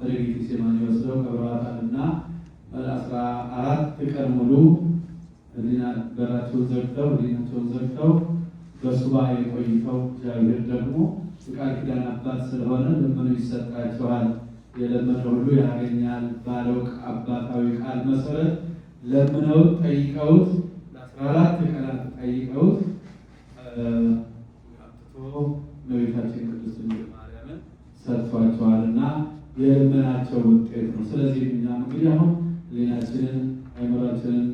በረቂቅ ሴማኒ ወስደው ቀብረዋታልና 14 ቀን ሙሉ በራቸውን ዘግተው ሕሊናቸውን ዘግተው በሱባኤ ቆይተው እግዚአብሔር ደግሞ የቃል ኪዳን አባት ስለሆነ ለምኑ ይሰጣቸዋል፣ የለመነ ሁሉ ያገኛል ባለው አባታዊ ቃል መሰረት ለምነው ጠይቀውት ለ14 ቀናት ጠይቀውት አጥቶ እመቤታችን ቅድስት ድንግል ማርያምን ሰጥቷቸዋልና የልመናቸው ውጤት ነው። ስለዚህ እኛም እንግዲህ አሁን ሕሊናችንን አእምሯችንን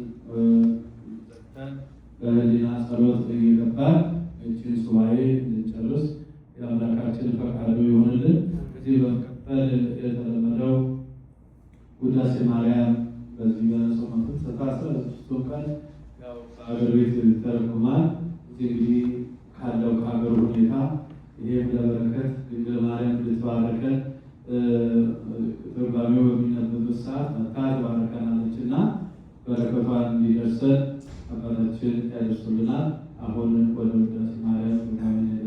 ዘግተን በሕሊና ጸሎት እየገባን እችን ሱባኤ እንጨርስ። የአምላካችን ፈቃዱ ይሆንልን። ከዚህ በመቀጠል የተለመደው ውዳሴ ማርያም በዚህ በጾመ ፍልሰታ 13 ቀን ያው በአገር ቤት ይተረጎማል። እንግዲህ ካለው ከሀገር ሁኔታ ይሄም ለበረከት ድንግል ማርያም ልትባረከን ትርጓሜው በሚነበብበት ሰዓት መታ ትባረከናለች እና በረከቷን እንዲደርሰን አባታችን ያደርሱልናል። አሁን ወደ ውዳሴ ማርያም ትርጓሜ ያለ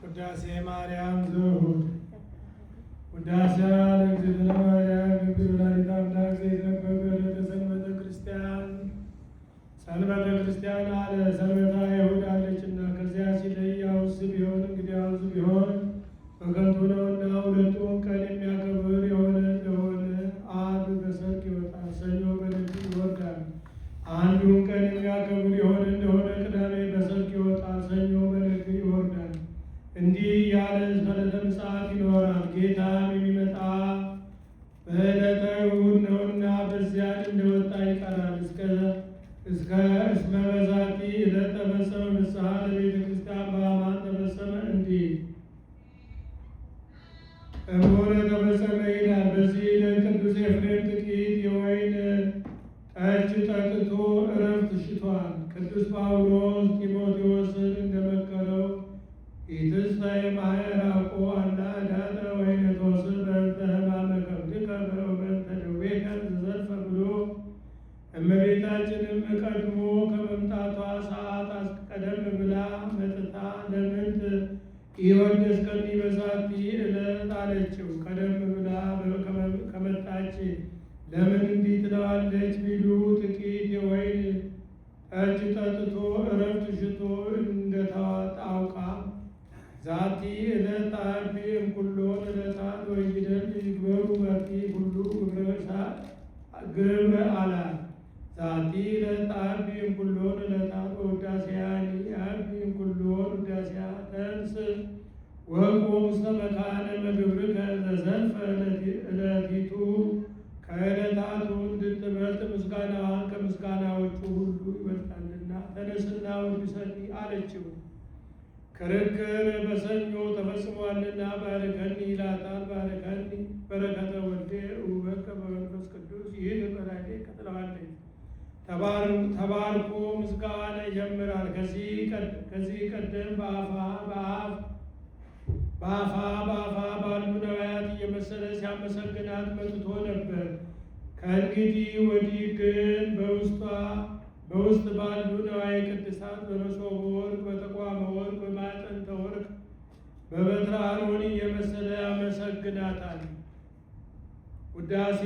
ውዳሴ ማርያም ዘውድ ውዳሴ ለእግዝእትነ ማርያም ድንግል ወላዲተ አምላክ ዘይትነበብ በዕለተ ሰንበተ ክርስቲያን። ሰንበተ ክርስቲያን አለ ሰንበተ አይሁድ አለችና ከዚያ ሲለይ ያውስ ቢሆን እንግዲያውስ ቢሆን በከንቱ ነውና ሁለቱም ቀን የሚያከብር የሆነ እንደሆነ ዓርብ በሰርክ ይወጣል፣ ሰኞ በሌሊት ይወርዳል። አንዱን ቀን የሚያከብር የሆነ እንደሆነ ቅዳሜ በሰርክ ይወጣል፣ ሰኞ በሌሊት ይወርዳል። እንዲህ ያለ ዕለተ ምጽአት ይኖራል። ጌታም የሚመጣ በዕለተ እሑድ ነውና በዚያን እንደወጣ ይቀራል። እስከ እስመ በዛቲ ዕለት ተፈጸመ ንስሐ ለቤተ ክርስቲያን በአማን ተፈጸመ እንዲህ እምሆነ ተፈጸመ ይላል። በዚህ ዕለት ቅዱስ ኤፍሬም ጥቂት የወይን ጠጅ ጠጥቶ ዕረፍት ሽቷል። ቅዱስ ጳውሎስ ጢሞቴዎስን እንደመከረው ኢትስታይ ማዕራቆ አላ ዳተ ወይነ ተወስድ በእንተ ሕማመ ከብድከ በእንተ ደዌከ ዘዘልፈ ብሎ እመቤታችንም ቀድሞ ከመምጣቷ ሰዓት ቀደም ብላ መጥታ ለምንት ኢወደስከኒ በዛቲ ዕለት አለችው። ቀደም ብላ ከመጣች ለምን እንዲህ ትለዋለች ቢሉ ጥቂት የወይን ጠጅ ጠጥቶ ዕረፍት ሽቶ እንደተዋት አውቃ ዛቲ ዕለት አርቢ እምኩሎን ዕለታት ወይደል ይግበሩ በቲ ሁሉ ግብረ አላት። ዛቲ ዕለት አርቢ እምኩሎን ዕለታት ወውዳሴያኒ አርቢ እምኩሎን ውዳሴያ ተንስ ወቁም ውስተ መካነ መግብርከ ዘዘልፈ ዕለቲቱ ከዕለታቱ እንድትበልጥ ምስጋናዋን ከምስጋናዎቹ ሁሉ ይበልጣልና ተነስና ወድሰኒ አለችው። ክርክር በሰኞ ተፈጽሟልና ባርከኒ ይላታል። ባርከኒ በረከተ ወልዴ እውበከ በመንፈስ ቅዱስ ይህን በላይሌ ቀጥለዋለች። ተባርኮ ምስጋና ይጀምራል። ከዚህ ቀደም በአፋ ባሉ ነቢያት እየመሰለ ሲያመሰግናት መጥቶ ነበር። ከእንግዲህ ወዲህ ግን በውስጥ ባሉ ነዋየ ቅድሳት በመሶበ ወርቅ፣ በተቋመ ወርቅ፣ በማዕጠንተ ወርቅ፣ በበትረ አሮን እየመሰለ ያመሰግናታል። ውዳሴ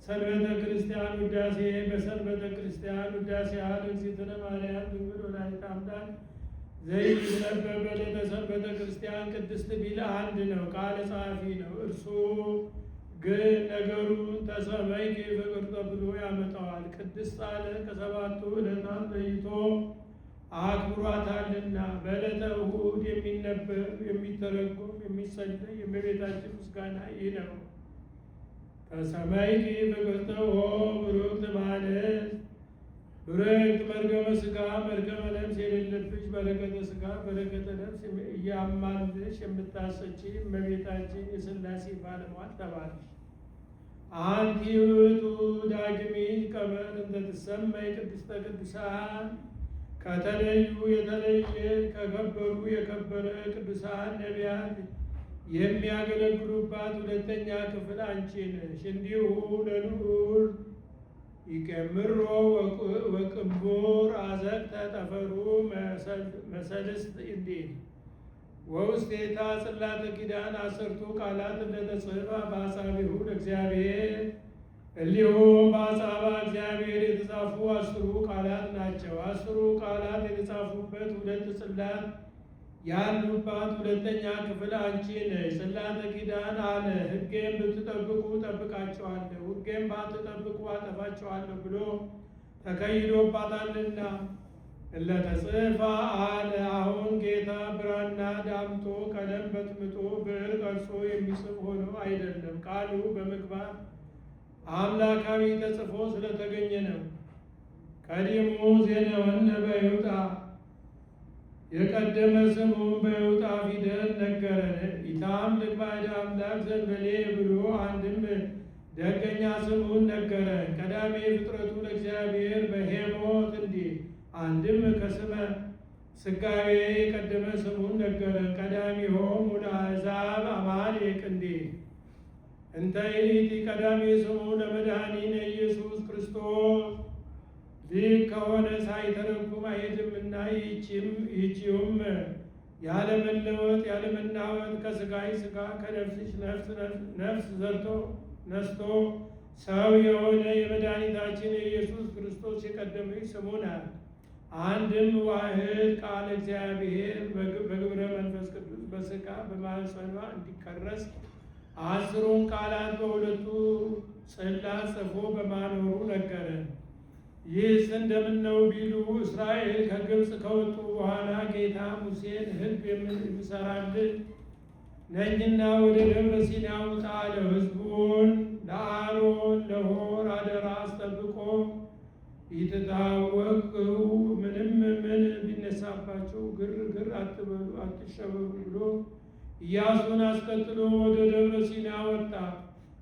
ሰንበተ ክርስቲያን ውዳሴ በሰንበተ ክርስቲያን ውዳሴ ለእግዝእትነ ማርያም ድንግል ወላዲተ አምላክ ዘይትነበብ በዕለተ ሰንበተ ክርስቲያን ቅድስት ቢል አንድ ነው፣ ቃለ ጸሐፊ ነው። እርሱ ግን ነገሩን ተሰበይኪ ፍቅርተ ብሎ ያመጣዋል። ቅድስት አለ ከሰባቱ ዕለታት ለይቶ አክብሯታልና። በዕለተ እሑድ የሚነበብ የሚተረጎም የሚጸለይ የእመቤታችን ምስጋና ይህ ነው። ተሰበይኪ ፍቅርተ ብሩክት ማለት ብርክት መርገመ ሥጋ መርገመ ነፍስ የሌለብሽ በረከተ ሥጋ በረከተ ነፍስ እያማልሽ የምታሰጪ እመቤታችን የሥላሴ ባለሟል ተባልሽ። አንቲ ውእቱ ዳግሚት ቀመር እንተ ትሰመይ ቅድስተ ቅዱሳን ከተለዩ የተለየ ከከበሩ የከበረ ቅዱሳን ነቢያት የሚያገለግሉባት ሁለተኛ ክፍል አንቺ ነሽ። እንዲሁ ለልዑል ይቀምሮ ወቅንቡር አዘቅተ ጠፈሩ መሰልስት እንዲል ወውስቴታ ጽላተ ኪዳን 10ቱ ቃላት እንደተጽሕፈ በአጻብዒሁ ለእግዚአብሔር እሊሁም በአጻብዓ እግዚአብሔር የተጻፉ 10ሩ ቃላት ናቸው። 10ሩ ቃላት የተጻፉበት 2 ጽላት ያሉባት ሁለተኛ ክፍል አንቺ ነሽ። ጽላተ ኪዳን አለ ሕጌን ብትጠብቁ ጠብቃቸዋለሁ፣ ሕጌን ባትጠብቁ አጠፋቸዋለሁ ብሎ ተከይዶባታልና። እለተጽሕፈ አለ አሁን ጌታ ብራና ዳምጦ ቀለም በጥምጦ ብዕር ቀርጾ የሚጽፍ ሆኖ አይደለም፣ ቃሉ በምግባር አምላካዊ ተጽፎ ስለተገኘ ነው። ቀዲሙ ዜናወነ በይሁዳ የቀደመ ስሙን በይሁዳ ፊደል ነገረን። ኢታምልክ ባዕድ አምላክ ዘእንበሌ ብሎ አንድም ደገኛ ስሙን ነገረን። ቀዳሜ ፍጥረቱ ለእግዚአብሔር በሄሞት እንዲህ አንድም ከስመ ስጋዌ የቀደመ ስሙን ነገረን። ቀዳሚሆሙ ለአሕዛብ አማልክት እንዲህ እንተ ይእቲ ቀዳሜ ስሙ ለመድኃኒነ ኢየሱስ ክርስቶስ ይህ ከሆነ ሳይተረጉም አይሄድምና ይህችውም ያለመለወጥ ያለመናወጥ ከስጋይ ስጋ ከነፍስሽ ነፍስ ዘርቶ ነስቶ ሰው የሆነ የመድኃኒታችን የኢየሱስ ክርስቶስ የቀደመች ስሙ ናት። አንድም ዋህድ ቃል እግዚአብሔር በግብረ መንፈስ ቅዱስ በስጋ በማኅፀኗ እንዲቀረጽ 10ሩን ቃላት በሁለቱ ጽላት ጽፎ በማኖሩ ነገረን። ይህስ እንደምነው ቢሉ እስራኤል ከግብፅ ከወጡ በኋላ ጌታ ሙሴን ሕግ የምሰራልህ ነኝና ወደ ደብረ ሲና ውጣ አለው። ሕዝቡን ለአሮን ለሆር አደራ አስጠብቆ ይትታወቅው ምንም ምን ቢነሳባቸው ግርግር አትበሉ አትሸበሩ ብሎ ኢያሱን አስከትሎ ወደ ደብረ ሲና ወጣ።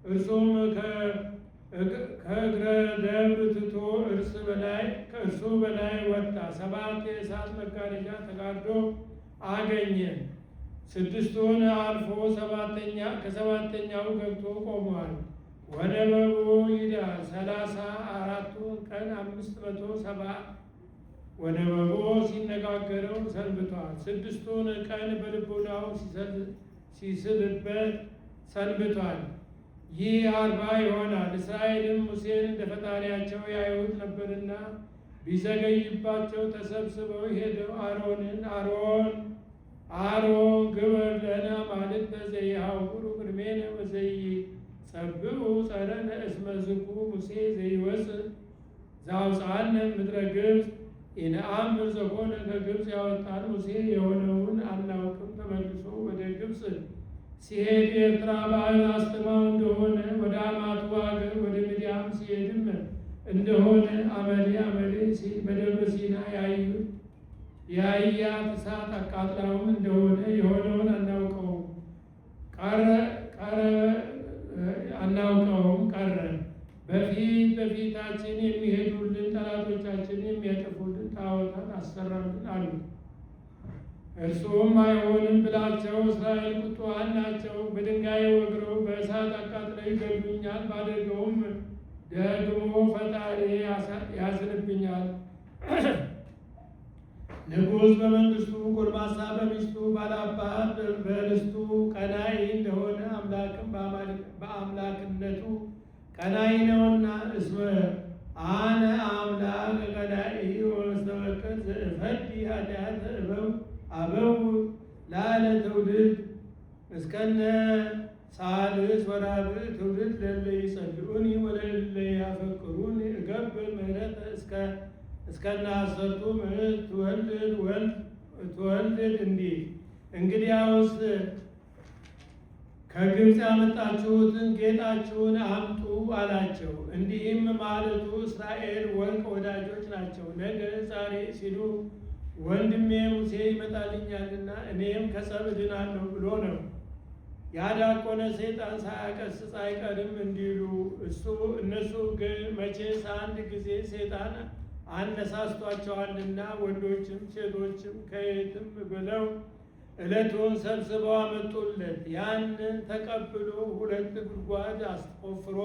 እርሱም ከእግረ ደብር ትቶ ከእርሱ በላይ ወጣ። 7 የእሳት መጋረጃ ተጋርዶ አገኘ። 6ቱን አልፎ ከሰባተኛው ገብቶ ቆሟል። ወነበቦ ይላል 34ቱን ቀን 570 ወነበቦ ሲነጋገረው ሰንብቷል። 6ቱን ቀን በልቦናው ሲስልበት ሰንብቷል። ይህ 40 ይሆናል። እስራኤልም ሙሴን እንደ ፈጣሪያቸው ያዩት ነበርና ቢዘገይባቸው ተሰብስበው ሄደው አሮን ግበር ለነ ማለት ዘይሃውሩ ቅድሜነ ወዘይጸብዑ ጸረነ እስመ ዝኩ ሙሴ ዘይወፅእ ዘአውፅአነ ምድረ ግብፅ ኢነአምር ዘኮነ ከግብፅ ያወጣን ሙሴ የሆነውን አናውቅም። ተመልሶ ወደ ግብፅ ሲሄድ የኤርትራ ባህር አስተማው እንደሆነ ወደ አማቱ ሀገር ወደ ምድያም ሲሄድም እንደሆነ አመሌ በደብረ ሲና ያያት እሳት አቃጥላውም እንደሆነ የሆነውን አናውቀውም ቀረ። በፊታችን የሚሄዱልን ጠላቶቻችን የሚያጠፉልን ጣዖታት አሰራልን አሉ። እርሱም አይሆንም ብላቸው እስራኤል ቁጡዓን ናቸው። በድንጋይ ወግረው በእሳት አቃጥለው ይገሉኛል፣ ባደርገውም ደግሞ ፈጣሪ ያዝንብኛል። ንጉሥ በመንግስቱ ጎልማሳ በሚስቱ ባላባት በርስቱ ቀናኢ እንደሆነ አምላክም በአምላክነቱ ቀናኢ ነውና እስመ አነ አምላክ ቀናኢ ወመስተወከል ዘእፈዲ ኃጢአተ አበው ላለ ትውልድ እስከነ ሳልስ ወራብዕ ትውልድ ለለ ይጸልኡኒ ወለለ ያፈቅሩኒ እገብር ምህረተ እስከነ 10ቱ ምዕት ትወልድ እንዲህ እንግዲያውስ ከግብፅ ያመጣችሁትን ጌጣችሁን አምጡ አላቸው። እንዲህም ማለቱ እስራኤል ወርቅ ወዳጆች ናቸው። ነገ ዛሬ ሲሉ ወንድሜ ሙሴ ይመጣልኛልና እኔም ከጸብ እድናለሁ ብሎ ነው። ያዳቆነ ሰይጣን ሳያቀስስ አይቀርም እንዲሉ እነሱ ግን መቼስ አንድ ጊዜ ሰይጣን አነሳስቷቸዋልና ወንዶችም ሴቶችም ከየትም ብለው ዕለቱን ሰብስበው አመጡለት። ያንን ተቀብሎ 2 ጉድጓድ አስቆፍሮ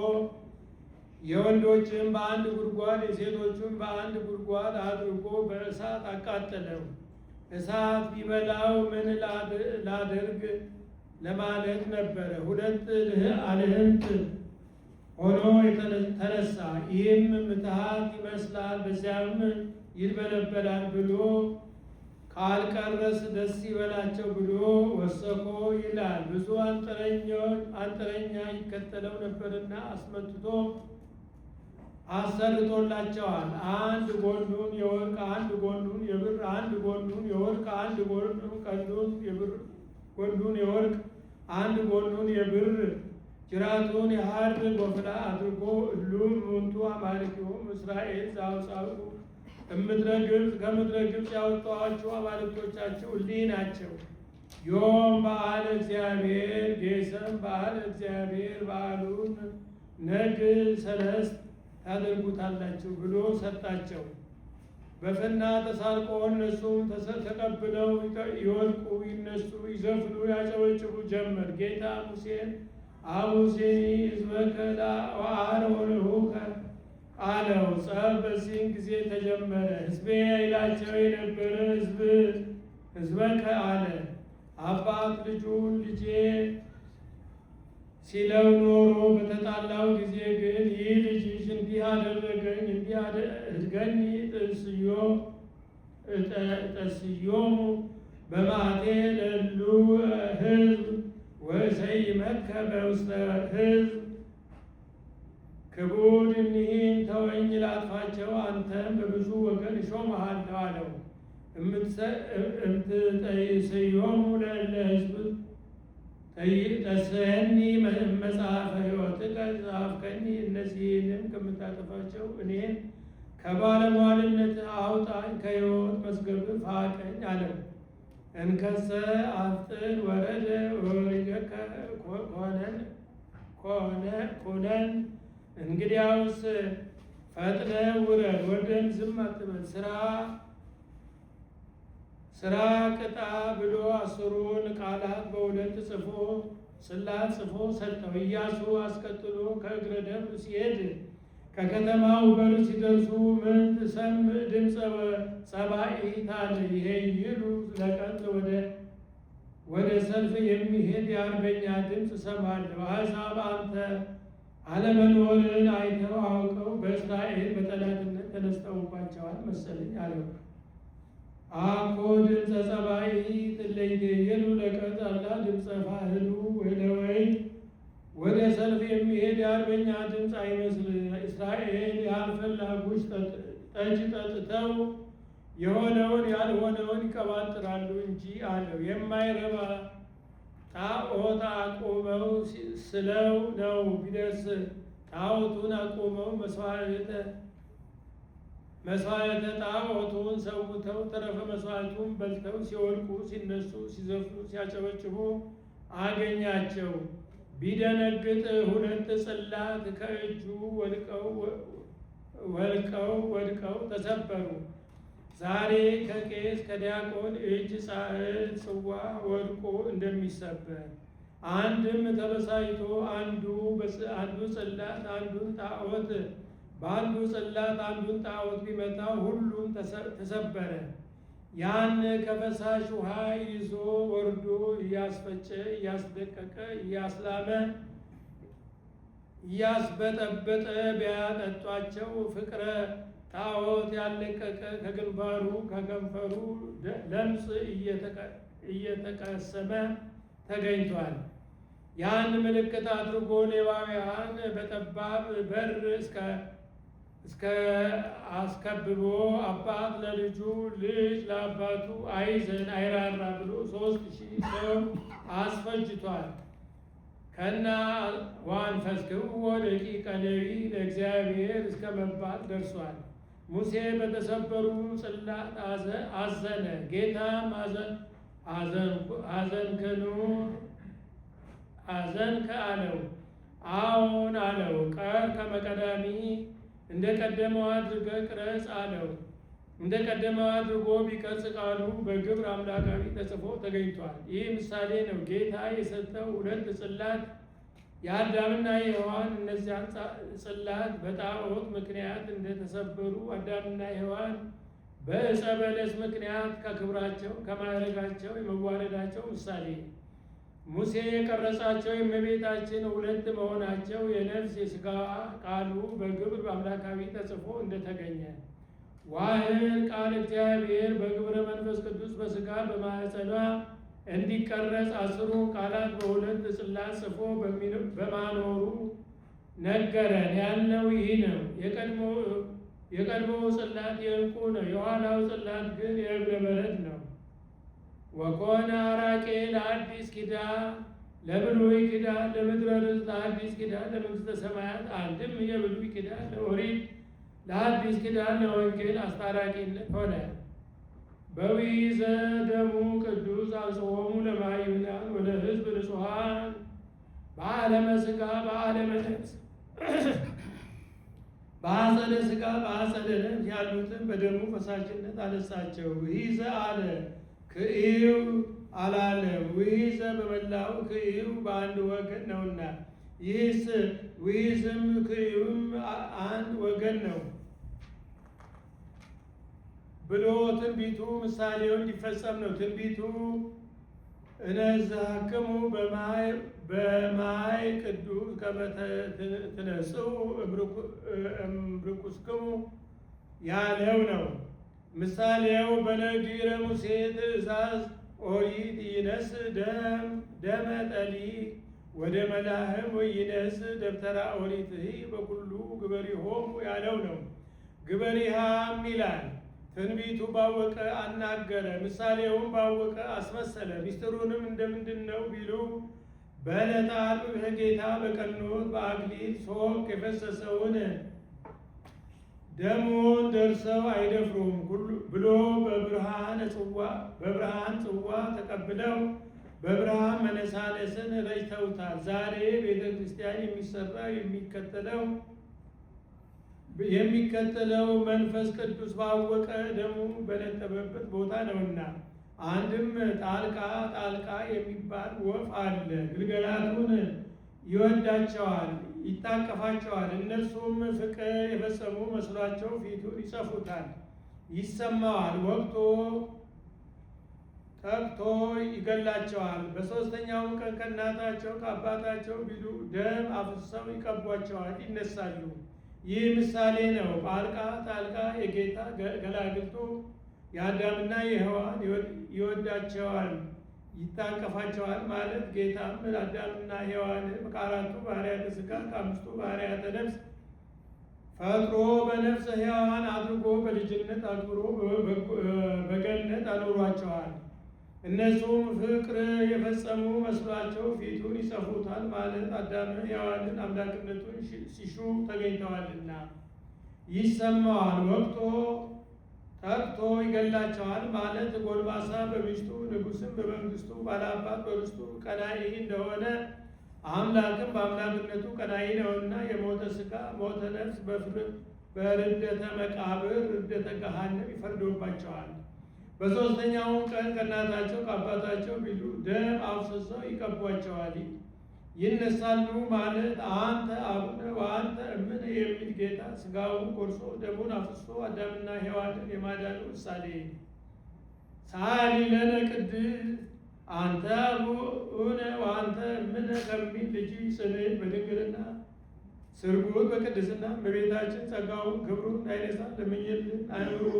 የወንዶችን በአንድ ጉድጓድ የሴቶችን በአንድ ጉድጓድ አድርጎ በእሳት አቃጠለው። እሳት ቢበላው ምን ላድርግ ለማለት ነበረ። 2 አልህንት ሆኖ ተነሳ። ይህም ምትሃት ይመስላል፣ በዚያም ይልበለበላል ብሎ ካልቀረስ ደስ ይበላቸው ብሎ ወሰኮ ይላል። ብዙ አንጥረኛ ይከተለው ነበርና አስመትቶ አሰርቶላቸዋል። አንድ ጎኑን የወርቅ አንድ ጎኑን የብር አንድ ጎኑን የወርቅ አንድ ቀንዱን የብር ጎኑን የወርቅ አንድ ጎኑን የብር ጅራቱን የሐር ጎፍላ አድርጎ እሉም ሙንቱ አማልክቲሆሙ እስራኤል ዘአውጻኡ ከምድረ ግብፅ ያወጣኋቸው አማልክቶቻቸው እሊህ ናቸው። ዮም በዓለ እግዚአብሔር ጌሰም በዓለ እግዚአብሔር በዓሉን ነግ ሰለስት ታደርጉታላችሁ ብሎ ሰጣቸው። በፍና ተሳልቆ እነሱም ተቀብለው ይወድቁ፣ ይነሱ፣ ይዘፍኑ፣ ያጨበጭቡ ጀመር። ጌታ ሙሴን አሙሴኒ ሕዝበከ ወአሮንሁከ አለው። ጸብ በዚህን ጊዜ ተጀመረ። ሕዝቤ ይላቸው የነበረ ሕዝበከ አለ። አባት ልጁን ልጄ ሲለው ኖሮ በተጣላው ጊዜ ግን ይህ ልጅሽ እንዲህ አደረገኝ እንዲህ አድርገኝ ጠስዮሙ በማቴ ለሉ ሕዝብ ወሰይመከ በውስተ ሕዝብ ክቡድ እኒህን ተወኝ ላጥፋቸው፣ አንተም በብዙ ወገን እሾምሃለሁ አለው። እምትጠይስዮሙ ለእለ ሕዝብ ጠስየኒ መጽሐፈ ሕይወትከ ጻፍከኒ፣ እነዚህንም ከምታጠፋቸው እኔን ከባለሟልነት አውጣኝ፣ ከሕይወት መዝገብ ፋቀኝ አለው። እንከሰ አፍጥን ወረደ ወይከ ኮነን፣ እንግዲያውስ ፈጥነ ውረድ፣ ወርደን ዝም አትበል፣ ስራ ቅጣ ብሎ 10ሩን ቃላት በሁለት ጽላት ጽፎ ሰጠው። ኢያሱ አስከትሎ ከእግረ ደብር ሲሄድ ከከተማው በር ሲደርሱ ምን ትሰምዕ ድምፀ ጸባኢት አለ። ይሄ ይሉ ለቀን ወደ ሰልፍ የሚሄድ የአርበኛ ድምፅ እሰማለሁ። አሕዛብ አንተ አለመኖርን አይተው አውቀው በእስራኤል በጠላትነት ተነስተውባቸዋል መሰለኝ አለው። አኮ ድምፀ ጸባኢት እለይቤሉ ለቀን አላ ድምፀ ፋህሉ ወለወይ፣ ወደ ሰልፍ የሚሄድ የአርበኛ ድምፅ አይመስል። እስራኤል ያልፈላጉሽ ጠጅ ጠጥተው የሆነውን ያልሆነውን ይቀባጥራሉ እንጂ አለው። የማይረባ ጣዖት አቁመው ስለው ነው ቢደርስ ጣዖቱን አቁመው መስዋዕተ ጣዖቱን ሰውተው ተረፈ መስዋዕቱን በልተው ሲወድቁ ሲነሱ ሲዘፍኑ ሲያጨበጭቡ አገኛቸው። ቢደነግጥ 2 ጽላት ከእጁ ወድቀው ተሰበሩ። ዛሬ ከቄስ ከዲያቆን እጅ ጻሕል ጽዋ ወድቆ እንደሚሰበር፣ አንድም ተበሳይቶ አንዱ ጽላት አንዱን ጣዖት በአንዱ ጽላት አንዱን ጣዖት ቢመታ ሁሉም ተሰበረ። ያን ከፈሳሽ ውሃ ይዞ ወርዶ እያስፈጨ እያስደቀቀ እያስላመ እያስበጠበጠ ቢያጠጧቸው ፍቅረ ጣዖት ያለቀቀ ከግንባሩ ከከንፈሩ ለምጽ እየተቀሰመ ተገኝቷል። ያን ምልክት አድርጎ ሌዋውያን በጠባብ በር እስከ አስከብቦ አባት ለልጁ ልጅ ለአባቱ አይዘን አይራራ ብሎ 3000 ሰው አስፈጅቷል። ከና ወአንፈስክዎ ደቂቀ ሌዊ ለእግዚአብሔር እስከ መባል ደርሷል። ሙሴ በተሰበሩ ጽላት አዘነ። ጌታም አዘንከ አለው። አዎን አለው። ቀር ከመቀዳሚ እንደ ቀደመው አድርገህ ቅረጽ አለው። እንደ ቀደመው አድርጎ ቢቀርጽ ቃሉ በግብር አምላካዊ ተጽፎ ተገኝቷል። ይህ ምሳሌ ነው። ጌታ የሰጠው ሁለት ጽላት የአዳምና የሔዋን እነዚያን ጽላት በጣዖት ምክንያት እንደተሰበሩ አዳምና ሔዋን በዕፀ በለስ ምክንያት ከክብራቸው ከማዕረጋቸው የመዋረዳቸው ምሳሌ፣ ሙሴ የቀረጻቸው የእመቤታችን ሁለት መሆናቸው የነፍስ የሥጋ ቃሉ በግብር አምላካዊ ተጽፎ እንደተገኘ፣ ዋህድ ቃል እግዚአብሔር በግብረ መንፈስ ቅዱስ በሥጋ በማኅፀኗ እንዲቀረጽ አስሩን ቃላት በሁለት ጽላት ጽፎ በማኖሩ ነገረን ያልነው ይህ ነው። የቀድሞው ጽላት የዕንቁ ነው። የኋላው ጽላት ግን የእብነ በረድ ነው። ወኮነ አራቄ ለአዲስ ኪዳን ለብሉይ ኪዳን ለምድረ ርስት ለአዲስ ኪዳን ለመንግሥተ ሰማያት አንድም የብሉይ ኪዳን ለኦሪት ለአዲስ ኪዳን ለወንጌል አስታራቂነት ሆነ። በዊዘ ደሙ ቅዱስ አጽሆሙ ለማይምናን ወደ ሕዝብ ንጹሐን በዓለመ ሥጋ በዓለመ ነፍስ በአጸደ ሥጋ በአጸደ ነፍስ ያሉትን በደሙ ፈሳሽነት አነሳቸው። ውሂዘ አለ ክኢው አላለም። ውሂዘ በመላው ክኢው በአንድ ወገን ነውና፣ ይህስ ውሂዝም ክኢውም አንድ ወገን ነው ብሎ ትንቢቱ ምሳሌው እንዲፈጸም ነው። ትንቢቱ እነዛክሙ በማይ ቅዱስ ከመ ትነጽኡ እምርኩስክሙ ያለው ነው። ምሳሌው በነጊረ ሙሴ ትእዛዝ ኦሪት ይነስ ደመ ጠሊ ወደ መላህም ወይነስ ደብተራ ኦሪት በኩሉ ግበሪሆሙ ያለው ነው። ግበሪሃም ይላል። ትንቢቱ ባወቀ አናገረ፣ ምሳሌውን ባወቀ አስመሰለ። ሚስጥሩንም እንደምንድን ነው ቢሉ በዕለተ ዓርብ በጌታ በቀኖት በአክሊል ሦክ የፈሰሰውን ደሙን ደርሰው አይደፍሩም ብሎ በብርሃን ጽዋ ተቀብለው በብርሃን መነሳነስን ረጭተውታል። ዛሬ ቤተ ክርስቲያን የሚሰራ የሚከተለው መንፈስ ቅዱስ ባወቀ ደሙ በነጠበበት ቦታ ነውና። አንድም ጣልቃ የሚባል ወፍ አለ። ግልገላቱን ይወዳቸዋል፣ ይታቀፋቸዋል። እነርሱም ፍቅር የፈጸሙ መስሏቸው ፊቱን ይጸፉታል፣ ይሰማዋል። ወቅቶ ጠብቶ ይገላቸዋል። በሦስተኛውም ቀን ከእናታቸው ከአባታቸው ቢሉ ደም አፍስሰው ይቀቧቸዋል፣ ይነሳሉ። ይህ ምሳሌ ነው። ጣልቃ የጌታ ገላግልቱ የአዳምና የሔዋን ይወዳቸዋል፣ ይታቀፋቸዋል ማለት ጌታም አዳምና ሔዋን ከአራቱ ባህርያተ ሥጋ ከአምስቱ ባህርያተ ነፍስ ፈጥሮ በነፍሰ ሕያዋን አድርጎ በልጅነት አክብሮ በገነት አኖሯቸዋል። እነሱም ፍቅር የፈጸሙ መስሏቸው ፊቱን ይጸፉታል ማለት አዳምን ሔዋንን አምላክነቱን ሲሹ ተገኝተዋልና። ይሰማዋል። ወቅቶ ጠርቶ ይገላቸዋል ማለት ጎልማሳ በሚስቱ ንጉሥም በመንግስቱ ባለአባት በርስቱ ቀናኢ እንደሆነ አምላክም በአምላክነቱ ቀናኢ ነውና የሞተ ሥጋ ሞተ ነፍስ በርደተ መቃብር ርደተ ገሃነም ይፈርዶባቸዋል። በሦስተኛውም ቀን ከእናታቸው ከአባታቸው ቢሉ ደም አፍስሰው ይቀቧቸዋል፣ ይነሳሉ ማለት አንተ አቡነ ወአንተ እምነ የሚል ጌታ ሥጋውን ቆርሶ ደሙን አፍስሶ አዳምና ሔዋንን የማዳኑ ምሳሌ። ሳሊ ለነ ቅድስት አንተ አቡነ ወአንተ እምነ ከሚል ልጅ ጽንዕት በድንግልና ስርጉት በቅድስና በቤታችን ጸጋውን ክብሩን እንዳይነሳ ለምኝልን። አእምሮ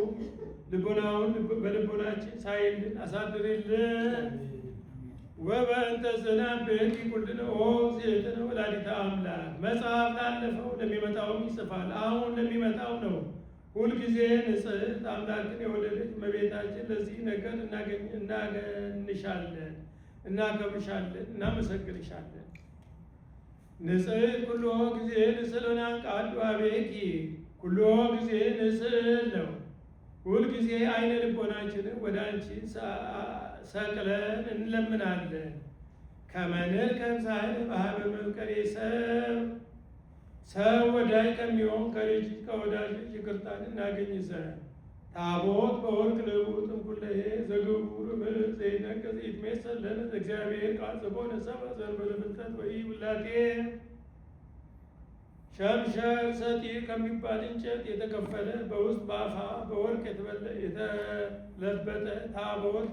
ልቦናውን በልቦናችን ሳይልን አሳድርልን። ወበእንተ ዝናብህኪ ኩልነ ኦ ሴትነ ወላዲተ አምላክ። መጽሐፍ ላለፈው ለሚመጣውም ይጽፋል፣ አሁን ለሚመጣው ነው። ሁልጊዜ ንጽሕት አምላክን የወለደች እመቤታችን ለዚህ ነገር እናገንሻለን፣ እናከብርሻለን፣ እናመሰግንሻለን። ንጽሕት ኩሎ ጊዜ ንስእልና ቃሉ አቤኪ ኩሎ ጊዜ ንስእል ነው። ሁልጊዜ አይነ ልቦናችንን ወደ አንቺ ሰቅለን እንለምናለን። ከመንር ከምሳህል በሀበ መፍቀሬ ሰው ወዳጅ ከሚሆን ከልጅ ከወዳጅ ይቅርታን እናገኝ ዘንድ ታቦት በወርቅ ልቡጥ እንኩለሄ ዘግቡር ምዕት ዘይነቅዝ ይትሜሰል ለነ እግዚአብሔር ቃል ዘቦነ ሰብአ ዘእንበለ ፍልጠት ወይ ውላቴ። ሸምሸር ሰጢር ከሚባል እንጨት የተከፈለ በውስጥ በአፋ በወርቅ የተለበጠ ታቦት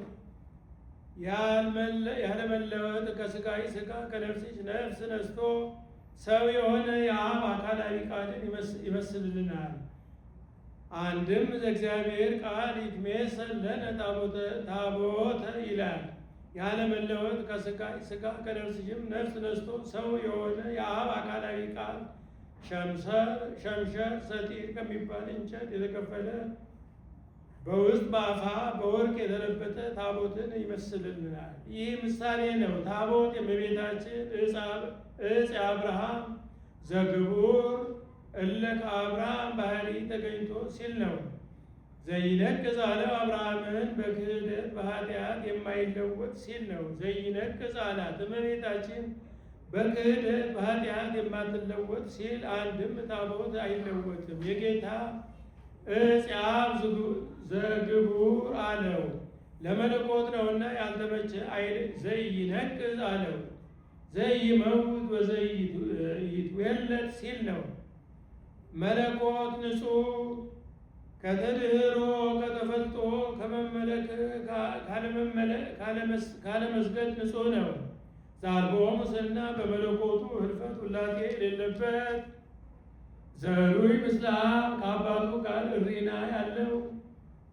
ያለመለወጥ ከስጋይ ስጋ ከነፍስሽ ነፍስ ነስቶ ሰው የሆነ የአብ አካላዊ ቃልን ይመስልልናል። አንድም ዘእግዚአብሔር ቃል ይትሜሰል ለነ ታቦተ ይላል። ያለመለወጥ ከስጋይ ስጋ ከነፍስሽም ነፍስ ነስቶ ሰው የሆነ የአብ አካላዊ ቃል ሸምሸር ሰጢር ከሚባል እንጨት የተከፈለ በውስጥ በአፋ በወርቅ የተለበጠ ታቦትን ይመስልልናል። ይህ ምሳሌ ነው። ታቦት የእመቤታችን ዕፀ አብርሃም ዘግቡር እለ ከአብርሃም ባህሪ ተገኝቶ ሲል ነው። ዘይነቅዝ አለው አብርሃምን በክህደት በኃጢአት የማይለወጥ ሲል ነው። ዘይነቅዝ አላት እመቤታችን በክህደት በኃጢአት የማትለወጥ ሲል አንድም ታቦት አይለወጥም። የጌታ ዕፀ ዘግቡር አለው ለመለኮት ነውና ያልተመቸ ዘይነቅዝ አለው። ዘይመውት ወዘይትወለድ ሲል ነው። መለኮት ንጹሕ ከተድህሮ ከተፈልጦ ከመመለክ ካለመስገድ ንጹሕ ነው። ዛልቦ ሙስና በመለኮቱ ህልፈት ውላቴ የሌለበት ዘሩይ ምስለ አብ ከአባቱ ጋር እሪና ያለው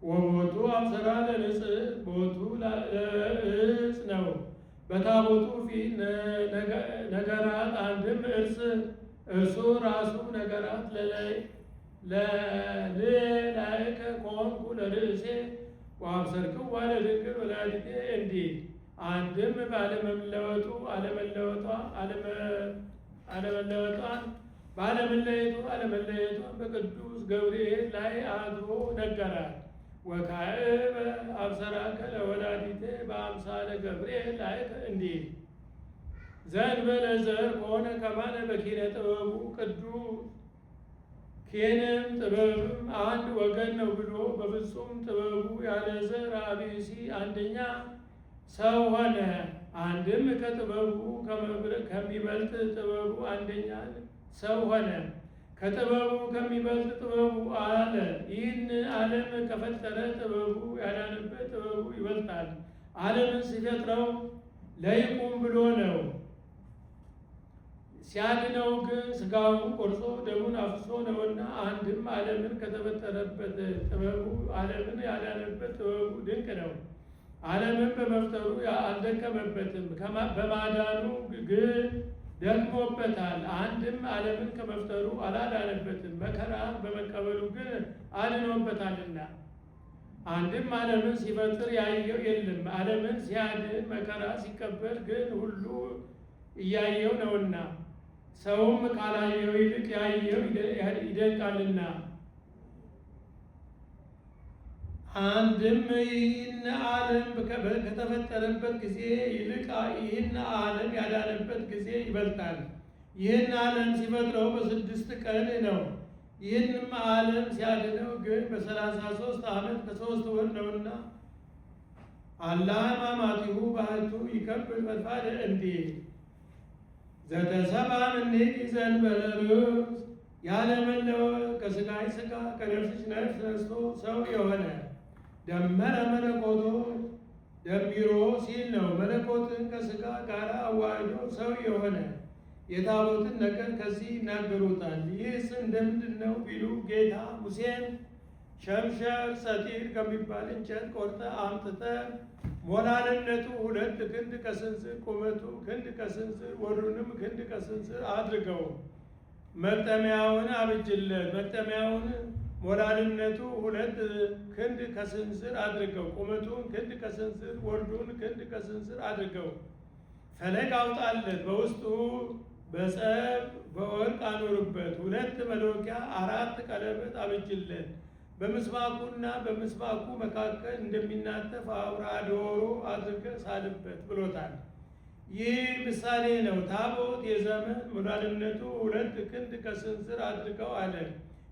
ወቦቱ አብሰራ ለንጽሕት ቦቱ ለእጽ ነው። በታቦቱ ፊት ነገራት አንድም እርሱ ራሱ ነገራት ለልላይከ ኮንኩ ለርእሴ ወአብሰርክዋ ለድንግል ወላዲቴ እንዲህ አንድም ባለመለወጡ አለመለወጧን ባለመለየቷን በቅዱስ ገብርኤል ላይ አድሮ ነገራት። ወካዕበ አብሰራከ ለወላዲቴ በአምሳለ ገብርኤል ላይ እንዲህ ዘእንበለ ዘር ከሆነ ከማነ በኪነ ጥበቡ ቅዱስ ኬንም ጥበብም አንድ ወገን ነው ብሎ በፍጹም ጥበቡ ያለ ዘር አብሲ አንደኛ ሰው ሆነ። አንድም ከጥበቡ ከሚበልጥ ጥበቡ አንደኛ ሰው ሆነ። ከጥበቡ ከሚበልጥ ጥበቡ አለ። ይህን ዓለም ከፈጠረ ጥበቡ ያዳነበት ጥበቡ ይበልጣል። ዓለምን ሲፈጥረው ለይቁም ብሎ ነው። ሲያድነው ግን ስጋውን ቆርሶ ደሙን አፍሶ ነውና አንድም ዓለምን ከተፈጠረበት ጥበቡ ዓለምን ያዳነበት ጥበቡ ድንቅ ነው። ዓለምን በመፍጠሩ አልደከመበትም፣ በማዳኑ ግን ደክሞበታል። አንድም ዓለምን ከመፍጠሩ አላዳነበትም፣ መከራ በመቀበሉ ግን አድኖበታልና። አንድም ዓለምን ሲፈጥር ያየው የለም፣ ዓለምን ሲያድን መከራ ሲቀበል ግን ሁሉ እያየው ነውና። ሰውም ካላየው ይልቅ ያየው ይደንቃልና። አንድም ይህን ዓለም ከተፈጠረበት ጊዜ ይልቅ ይህን ዓለም ያዳነበት ጊዜ ይበልጣል። ይህን ዓለም ሲፈጥረው በ6 ቀን ነው። ይህንም ዓለም ሲያድነው ግን በ33 ዓመት ከ3 ወር ነውና። አላህ ሕማማቲሁ ባህቱ ይከብል ፈድፋደ እንዲህ ዘተሰብአ እምኔኪ ዘእንበለ ርዕስ ያለመለወጥ ከሥጋይ ሥጋ ከነፍስሽ ነፍስ ነስቶ ሰው የሆነ ደመረ መለኮቶ ደሚሮ ሲል ነው። መለኮትን ከሥጋ ጋር አዋህዶ ሰው የሆነ የታቦትን ነገር ከዚህ ይናገሩታል። ይህስ እንደምንድን ነው ቢሉ ጌታ ሙሴን ሸምሸር ሰጢር ከሚባል እንጨት ቆርጠ አምጥተ ሞላልነቱ 2 ክንድ ከስንዝር ቁመቱ ክንድ ከስንዝር ወርዱንም ክንድ ከስንዝር አድርገው መቅጠሚያውን አብጅለት። መቅጠሚያውን ሞላልነቱ 2 ክንድ ከስንዝር አድርገው ቁመቱን ክንድ ከስንዝር ወርዱን ክንድ ከስንዝር አድርገው ፈለግ አውጣለት። በውስጡ በጸብ በወርቅ አኖሩበት። 2 መሎጊያ 4 ቀለበት አብጅለት። በምስማኩና በምስማኩ መካከል እንደሚናተፍ አውራ ዶሮ አድርገህ ሳልበት ብሎታል። ይህ ምሳሌ ነው። ታቦት የዘመን ሞላልነቱ 2 ክንድ ከስንዝር አድርገው አለ።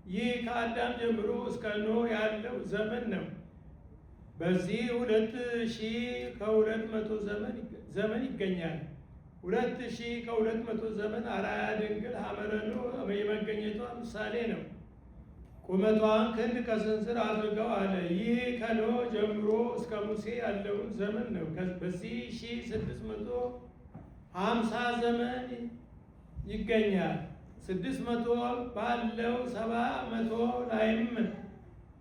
ይህ ከአዳም ጀምሮ እስከ ኖህ ያለው ዘመን ነው። በዚህ 2200 ዘመን ይገኛል። 2200 ዘመን አርአያ ድንግል ሐመረ ኖህ የመገኘቷ ምሳሌ ነው። ቁመቷን ክንድ ከስንዝር አድርገው አለ። ይህ ከኖህ ጀምሮ እስከ ሙሴ ያለውን ዘመን ነው። በዚህ 1650 ዘመን ይገኛል። 600 ባለው 700 ላይም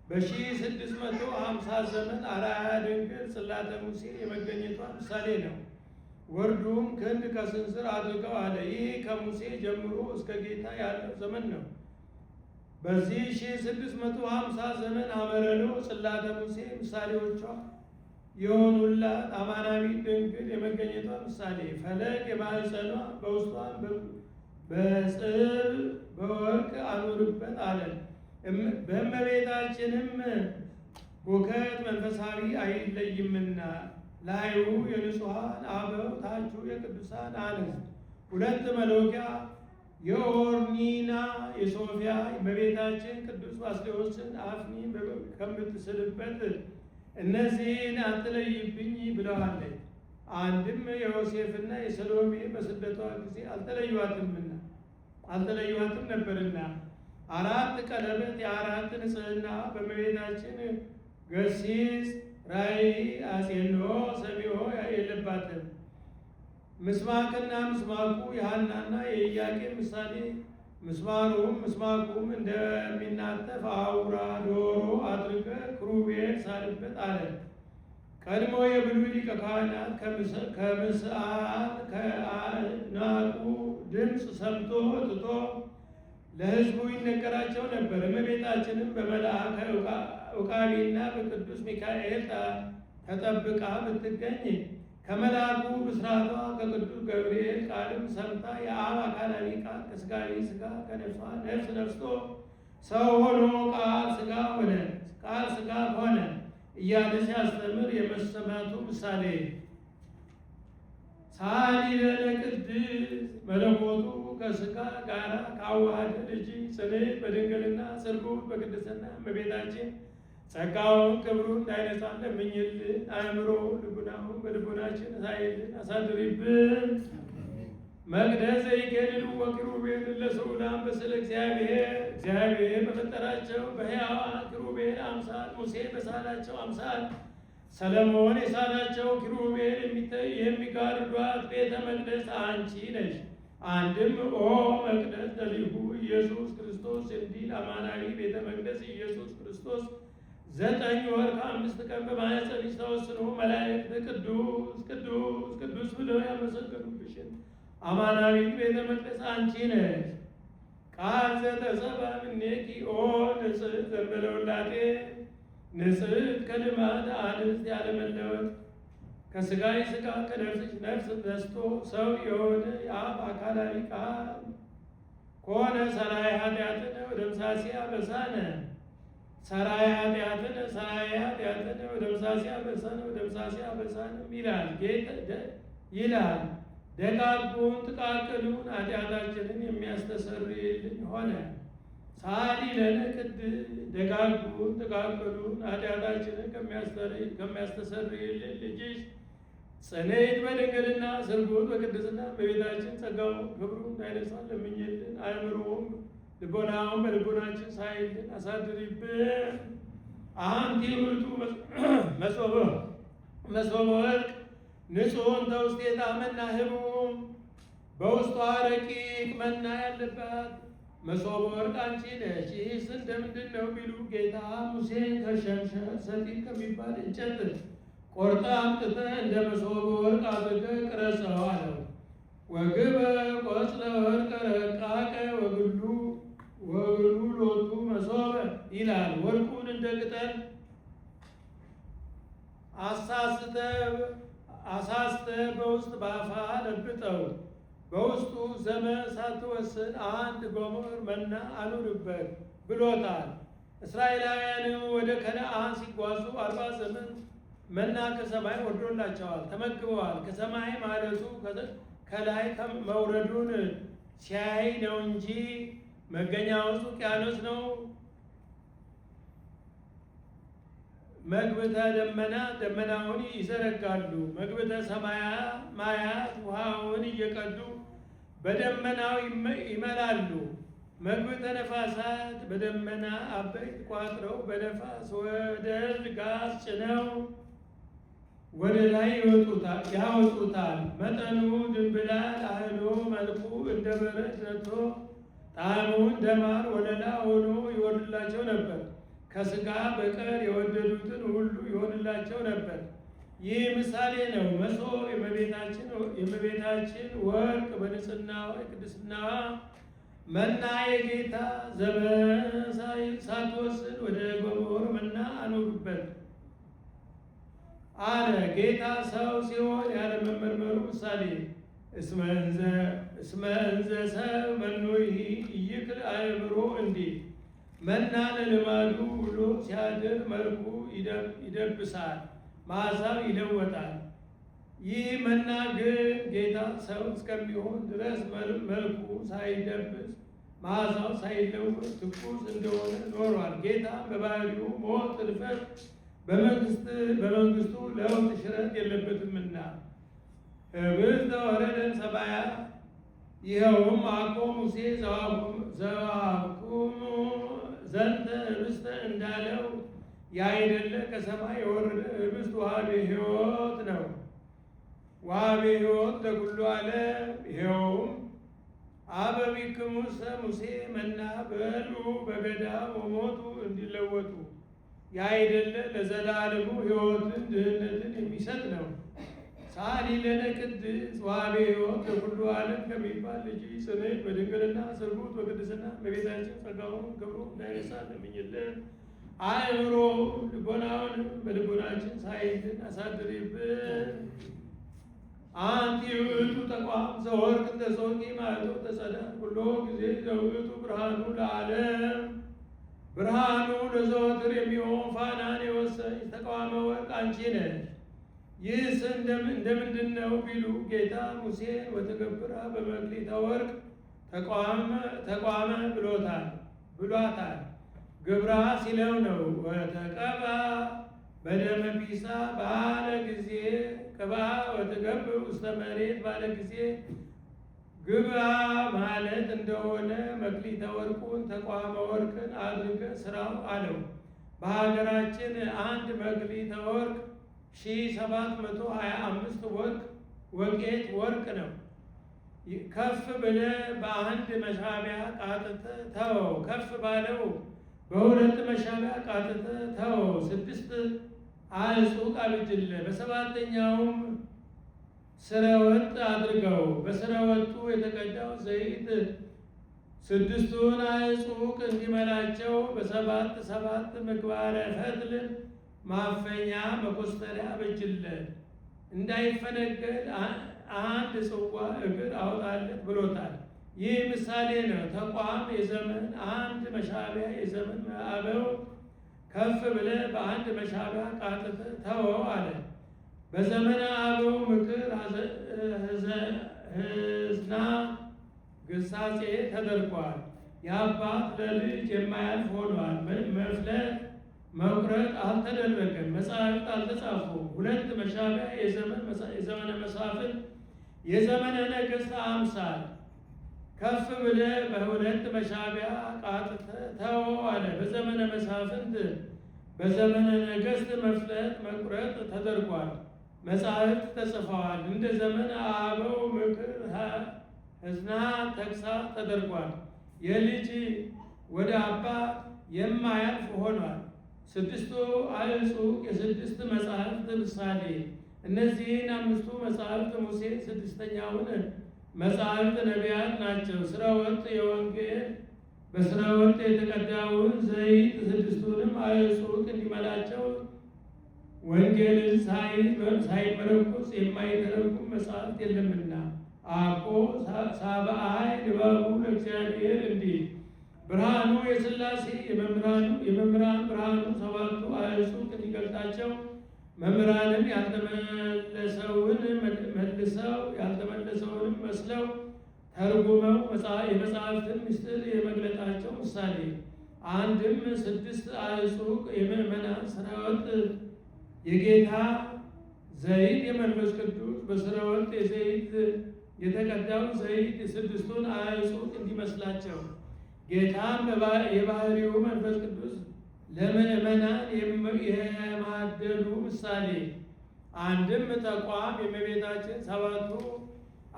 በ1650 ዘመን አርአያ ድንግል ጽላተ ሙሴ የመገኘቷ ምሳሌ ነው። ወርዱም ክንድ ከስንዝር አድርገው አለ። ይህ ከሙሴ ጀምሮ እስከ ጌታ ያለው ዘመን ነው። በዚህ 1650 ዘመን ሐመረ ኖህ ጽላተ ሙሴ ምሳሌዎቿ የሆኑላት አማናዊት ድንግል የመገኘቷ ምሳሌ ፈለግ የማኅፀኗ በውስጧን በጽብ በወርቅ አኑርበት አለ። በእመቤታችንም ሁከት መንፈሳዊ አይለይምና ላዩ የንጹሐን አበው ታቹ የቅዱሳን አንስት 2 መሎጊያ የኦርኒና የሶፊያ እመቤታችን ቅዱስ ባስልዮስን አፍኒ ከምትስልበት እነዚህን አትለይብኝ ብለዋለች። አንድም የዮሴፍና የሰሎሜ በስደቷ ጊዜ አልተለዩዋትም ነበርና 4 ቀለበት የ4 ንጽሕና በእመቤታችን ገሲስ ራእይ አጼኖ ሰሚሆ የለባትም። ምስማክና ምስማኩ የሐናና የኢያቄም ምሳሌ ምስማኩም እንደሚናጠፍ አውራ ዶሮ አድርገ ክሩቤል ሳልበት አለ። ቀድሞ የብሉይ ሊቀ ካህናት ከምስአል ከአናቁ ድምፅ ሰምቶ ትቶ ለሕዝቡ ይነገራቸው ነበር። እመቤታችንም በመልአከ ዕቃቢና በቅዱስ ሚካኤል ተጠብቃ ብትገኝ ከመልአኩ ብስራቷ ከቅዱስ ገብርኤል ቃልም ሰምታ የአብ አካላዊ ቃል ከሥጋዊ ሥጋ ከነፍሷ ነፍስ ነፍሶ ሰው ሆኖ ቃል ሥጋ ሆነ እያለ ሲያስተምር የመሰማቱ ምሳሌ ሳሊ ለነ ቅድስ መለኮቱ ከሥጋ ጋራ ካዋሃደ ልጅ ጽንዕ በድንግልና ስርጉት በቅድስና እመቤታችን ጸጋውን ክብሩን እንዳይነሳን ለምኝልን። አእምሮ ልቡናውን በልቡናችን ሳይልን አሳድሪብን። መቅደስ ዘይገድሉ ወኪሩቤል ለስዑላን በስለ እግዚአብሔር በፈጠራቸው በሕያዋን ኪሩቤል አምሳል ሙሴ በሳላቸው አምሳል ሰለሞን የሳላቸው ኪሩቤል የሚጋርዷት ቤተ መቅደስ አንቺ ነሽ። አንድም ኦ መቅደስ ለሊሁ ኢየሱስ ክርስቶስ እንዲል አማናዊ ቤተ መቅደስ ኢየሱስ ክርስቶስ 9 ወር ከ5 ቀን በማኅፀንሽ ተወስኖ መላእክት ቅዱስ ቅዱስ ቅዱስ ብለው ያመሰገኑብሽን አማናዊት ቤተ መቅደስ አንቺ ነሽ። ቃል ዘተሰብአ እምኔኪ ኦ ንጽሕት ዘእንበለ ውላጤ ንጽሕት ከልማድ አንስት ያለመለወጥ ከሥጋዊ ሥጋ ከነፍስሽ ነፍስ ነስቶ ሰው የሆነ የአብ አካላዊ ቃል ከሆነ ሰራይ ኃጢአትነ ወደምሳሴ አበሳነ ሰራይ ኃጢአትነ ወደምሳሴ አበሳነ ወደምሳሴ አበሳንም ይላል። ደጋጉን ጥቃቅኑን ኃጢአታችንን የሚያስተሰርይልን ሆነ። ሳሊ ለነ ቅድስ ደጋጉን ጥቃቅኑን ኃጢአታችንን ከሚያስተሰርይልን ልጅሽ ጽንዕት በድንግልና ስርጉት በቅድስና በቤታችን ጸጋውን ክብሩን እንዳይነሳን ለምኝልን። አእምሮውም ልቦናውን በልቦናችን ሳይልን አሳድሪብን። አንቲ ውእቱ መሶበ ወርቅ ንጹሕን ተውስቴታ መናህቡም በውስጧ ረቂቅ መና ያለባት መሶበ ወርቅ አንቺ ነሽ። ይህስ እንደምንድን ነው ቢሉ ጌታ ሙሴን ከሸንሸር ሰጢት ከሚባል እንጨት ቆርጠህ አምጥተህ እንደ መሶበ ወርቅ አድርገህ ቅረጸው አለው። ወግበ ቆጽለ ወርቀ ረቃቀ ወግሉ ሎቱ መሶበ ይላል። ወርቁን እንደ ቅጠል አሳስተህ በውስጥ በአፋ ለብጠው በውስጡ ዘመን ሳትወስን 1 ጎሞር መና አኑርበት ብሎታል። እስራኤላውያንም ወደ ከነአን ሲጓዙ 40 ዘመን መና ከሰማይ ወርዶላቸዋል፣ ተመግበዋል። ከሰማይ ማለቱ ከላይ መውረዱን ሲያይ ነው እንጂ መገኛው ውስጥ ውቅያኖስ ነው መግብተ ደመና ደመናውን ይዘረጋሉ። መግብተ ሰማያት ውሃውን እየቀዱ በደመናው ይመላሉ። መግብተ ነፋሳት በደመና አበይት ቋጥረው በነፋስ ወደል ጋዝ ጭነው ወደ ላይ ያወጡታል። መጠኑ ድንብላል አህሎ መልኩ እንደ በረድ ነጥቶ ጣዕሙ እንደ ማር ወለላ ሆኖ ይወርድላቸው ነበር። ከስጋ በቀር የወደዱትን ሁሉ ይሆንላቸው ነበር። ይህ ምሳሌ ነው። መሶብ የእመቤታችን ወርቅ በንጽሕናዋ ቅድስናዋ መና የጌታ ዘመን ሳትወስድ ወደ ጎሞር መና አኖሩበት አለ። ጌታ ሰው ሲሆን ያለ መመርመሩ ምሳሌ እስመ እንዘ ሰብ መኖ ይክል አእምሮ እንዲህ መናን ልማዱ ብሎ ሲያድር መልኩ ይደብሳል፣ መዓዛው ይለወጣል። ይህ መና ግን ጌታ ሰው እስከሚሆን ድረስ መልኩ ሳይደብስ መዓዛው ሳይለወጥ ትኩስ እንደሆነ ኖሯል። ጌታ በባህሪው ሞት፣ እልፈት በመንግስቱ ለውጥ ሽረት የለበትምና ህብስተ ወረደ ሰማያ ይኸውም አኮ ሙሴ ዘዋኩሙ ዘንተ ህብስተ እንዳለው ያይደለ ከሰማይ የወረደ ህብስት ወሀቤ ሕይወት ነው። ወሀቤ ሕይወት ለኩሉ ዓለም። ይኸውም አበቢክሙሰ ሙሴ መና በሉ በገዳም ወሞቱ እንዲለወጡ ያይደለ ለዘላለሙ ሕይወትን ድህነትን የሚሰጥ ነው። ሳሊ ለነ ቅድስት ወሀቤ ሕይወት ለኩሉ ዓለም ከሚባል ልጅ ጽንዕት በድንግልና ስርጉት በቅድስና በቤታችን ጸጋውን ክብሩ እንዳይነሳ ለምኝልን። አእምሮ ልቦናውን በልቦናችን ሳይልን አሳድሪብን። አንቲ ውእቱ ተቋም ዘወርቅ ተጾቂ ማለቶ ተጸዳል ኩሎ ጊዜ ዘውእቱ ብርሃኑ ለዓለም ብርሃኑ ለዘወትር የሚሆን ፋናን የወሰንሽ ተቋመ ወርቅ አንቺ ነሽ። ይህስ እንደምንድን ነው ቢሉ ጌታ ሙሴን ወተገብራ በመክሊተ ወርቅ ተቋመ ብሏታል። ግብራ ሲለው ነው። ወተቀባ በደመ ቢሳ ባለ ጊዜ ቅባ ወተገብ ውስተ መሬት ባለ ጊዜ ግባ ማለት እንደሆነ መክሊተ ወርቁን ተቋመ ወርቅን አድርገ ስራው አለው። በሀገራችን አንድ መክሊተ ወርቅ 1725 ወቄት ወርቅ ነው። ከፍ ብለ በአንድ መሻቢያ ቃጥተ ተወው፣ ከፍ ባለው በሁለት መሻቢያ ቃጥተ ተወው። 6 አዕጹቅ አብጅለ በሰባተኛውም ስረ ወጥ አድርገው። በስረ ወጡ የተቀዳው ዘይት 6ቱን አዕጹቅ እንዲመላቸው በሰባት ምግባረ ፈትል ማፈኛ መኮስተሪያ አበጅለት። እንዳይፈነገል አንድ ጽዋ እግር አውጣለት ብሎታል። ይህ ምሳሌ ነው። ተቋም የዘመን አንድ መሻቢያ የዘመን አበው ከፍ ብለ በአንድ መሻቢያ ቃጥተ ተወው አለ። በዘመነ አበው ምክር ህዝና ግሳጼ ተደርጓል። የአባት ለልጅ የማያልፍ ሆኗል። መፍለጥ መቁረጥ አልተደረገም። መጻሕፍት አልተጻፉም። 2 መሻቢያ የዘመነ መሳፍንት የዘመነ ነገሥት አምሳል ከፍ ብለ በ2 መሻቢያ ቃጥተ ተወው አለ። በዘመነ መሳፍንት በዘመነ ነገሥት መፍለጥ መቁረጥ ተደርጓል። መጻሕፍት ተጽፈዋል። እንደ ዘመነ አበው ምክር ህዝና ተግሳጽ ተደርጓል። የልጅ ወደ አባት የማያልፍ ሆኗል። 6ቱ አዕጹቅ የ6 መጻሕፍት ምሳሌ። እነዚህን 5ቱ መጻሕፍት ሙሴ 6ኛውን መጻሕፍት ነቢያት ናቸው። ስረ ወጥ የወንጌል በስረ ወጥ የተቀዳውን ዘይት 6ቱንም አዕጹቅ እንዲመላቸው ወንጌልን ሳይመረኩስ የማይተረጉም መጽሐፍት የለምና። አቆ ሳብአይ ንባቡ ለእግዚአብሔር እንዲህ ብርሃኑ የሥላሴ የመምህራን ብርሃኑ 7ቱ አዕጹቅ እንዲገልጣቸው መምህራንም ያልተመለሰውን መልሰው ያልተመለሰውንም መስለው ተርጉመው የመጽሐፍትን ምስጢር የመግለጣቸው ምሳሌ። አንድም 6 አዕጹቅ የምእመናን ሥራወጥ የጌታ ዘይት የመንፈስ ቅዱስ በሥራወጥ የዘይት የተቀዳው ዘይት 6ቱን አዕጹቅ እንዲመስላቸው ጌታም የባህሪው መንፈስ ቅዱስ ለምእመናን የማደሉ ምሳሌ አንድም ተቋም የእመቤታችን 7ቱ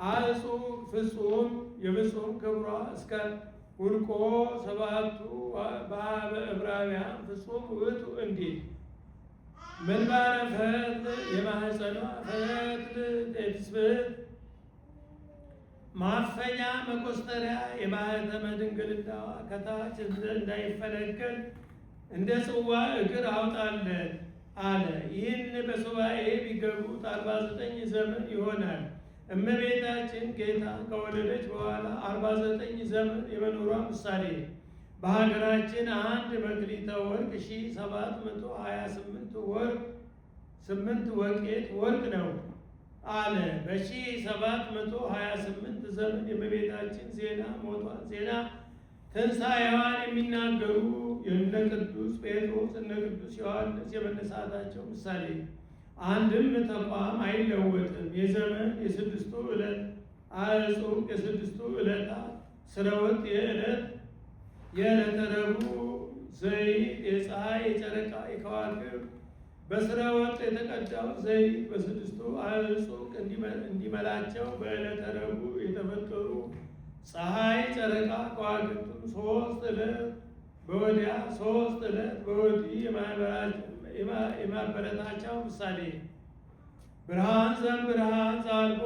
አዕጹቅ ፍጹም የፍጹም ክብሯ እስከ ሁልቆ 7ቱ በኀበ ዕብራውያን ፍጹም ውእቱ እንዲል ምንባረ ፈትል የማኅፀኗ ፈትል ትስብእት ማፈኛ መኮስተሪያ የማኅተመ ድንግልናዋ ከታች እንዳይፈነከል እንደ ጽዋ እግር አውጣለት አለ። ይህን በሱባኤ ቢገቡት 49 ዘመን ይሆናል። እመቤታችን ጌታ ከወለደች በኋላ 49 ዘመን የመኖሯ ምሳሌ በሀገራችን አንድ መክሊተ ወርቅ 1728 ወርቅ 8 ወቄት ወርቅ ነው አለ። በ1728 ዘመን የእመቤታችን ዜና ሞቷን ዜና ትንሣኤዋን የሚናገሩ የእነ ቅዱስ ጴጥሮስ እነ ቅዱስ ዮሐንስ የመነሳታቸው ምሳሌ አንድም ተቋም አይለወጥም። የዘመን የ6ቱ ዕለት አዕጹቅ የ6ቱ ዕለታት ሥራወጥ የዕለተ ረቡዕ ዘይት የፀሐይ የጨረቃ የከዋክብት በሥራወጥ የተቀዳው ዘይት በ6ቱ አዕጹቅ እንዲመላቸው በዕለተ ረቡዕ የተፈጠሩ ፀሐይ ጨረቃ ከዋክብቱም 3 ዕለት በወዲያ 3 ዕለት በወዲህ የማበረታቻው ምሳሌ ብርሃን ዘእምብርሃን ዘአልቦ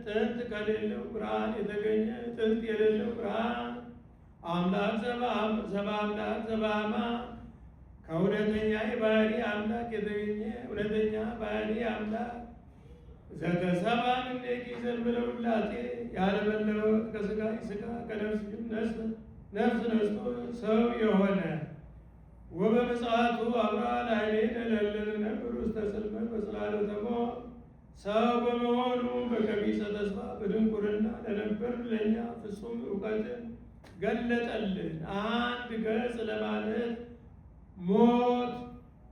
ጥንት ከሌለው ብርሃን የተገኘ ጥንት የሌለው ብርሃን አምላክ ዘበአምላክ ዘበአማን ከእውነተኛ የባህሪ አምላክ የተገኘ እውነተኛ ባህሪ አምላክ ዘተሰብአ እምኔኪ ዘእንበለ ውላጤ ያለመለወጥ ከሥጋ ሥጋ ከነፍስ ነፍስ ነስቶ ሰው የሆነ ወበምጽአቱ አብርሃ ላዕሌነ ለእለንነብር ውስተ ጽልመት በጽላሎተ ሞት ሰው በመሆኑ በቀቢጸ ተስፋ በድንቁርና ለነበርን ለእኛ ፍጹም እውቀትን ገለጠልን። አንድ ገጽ ለማለት ሞት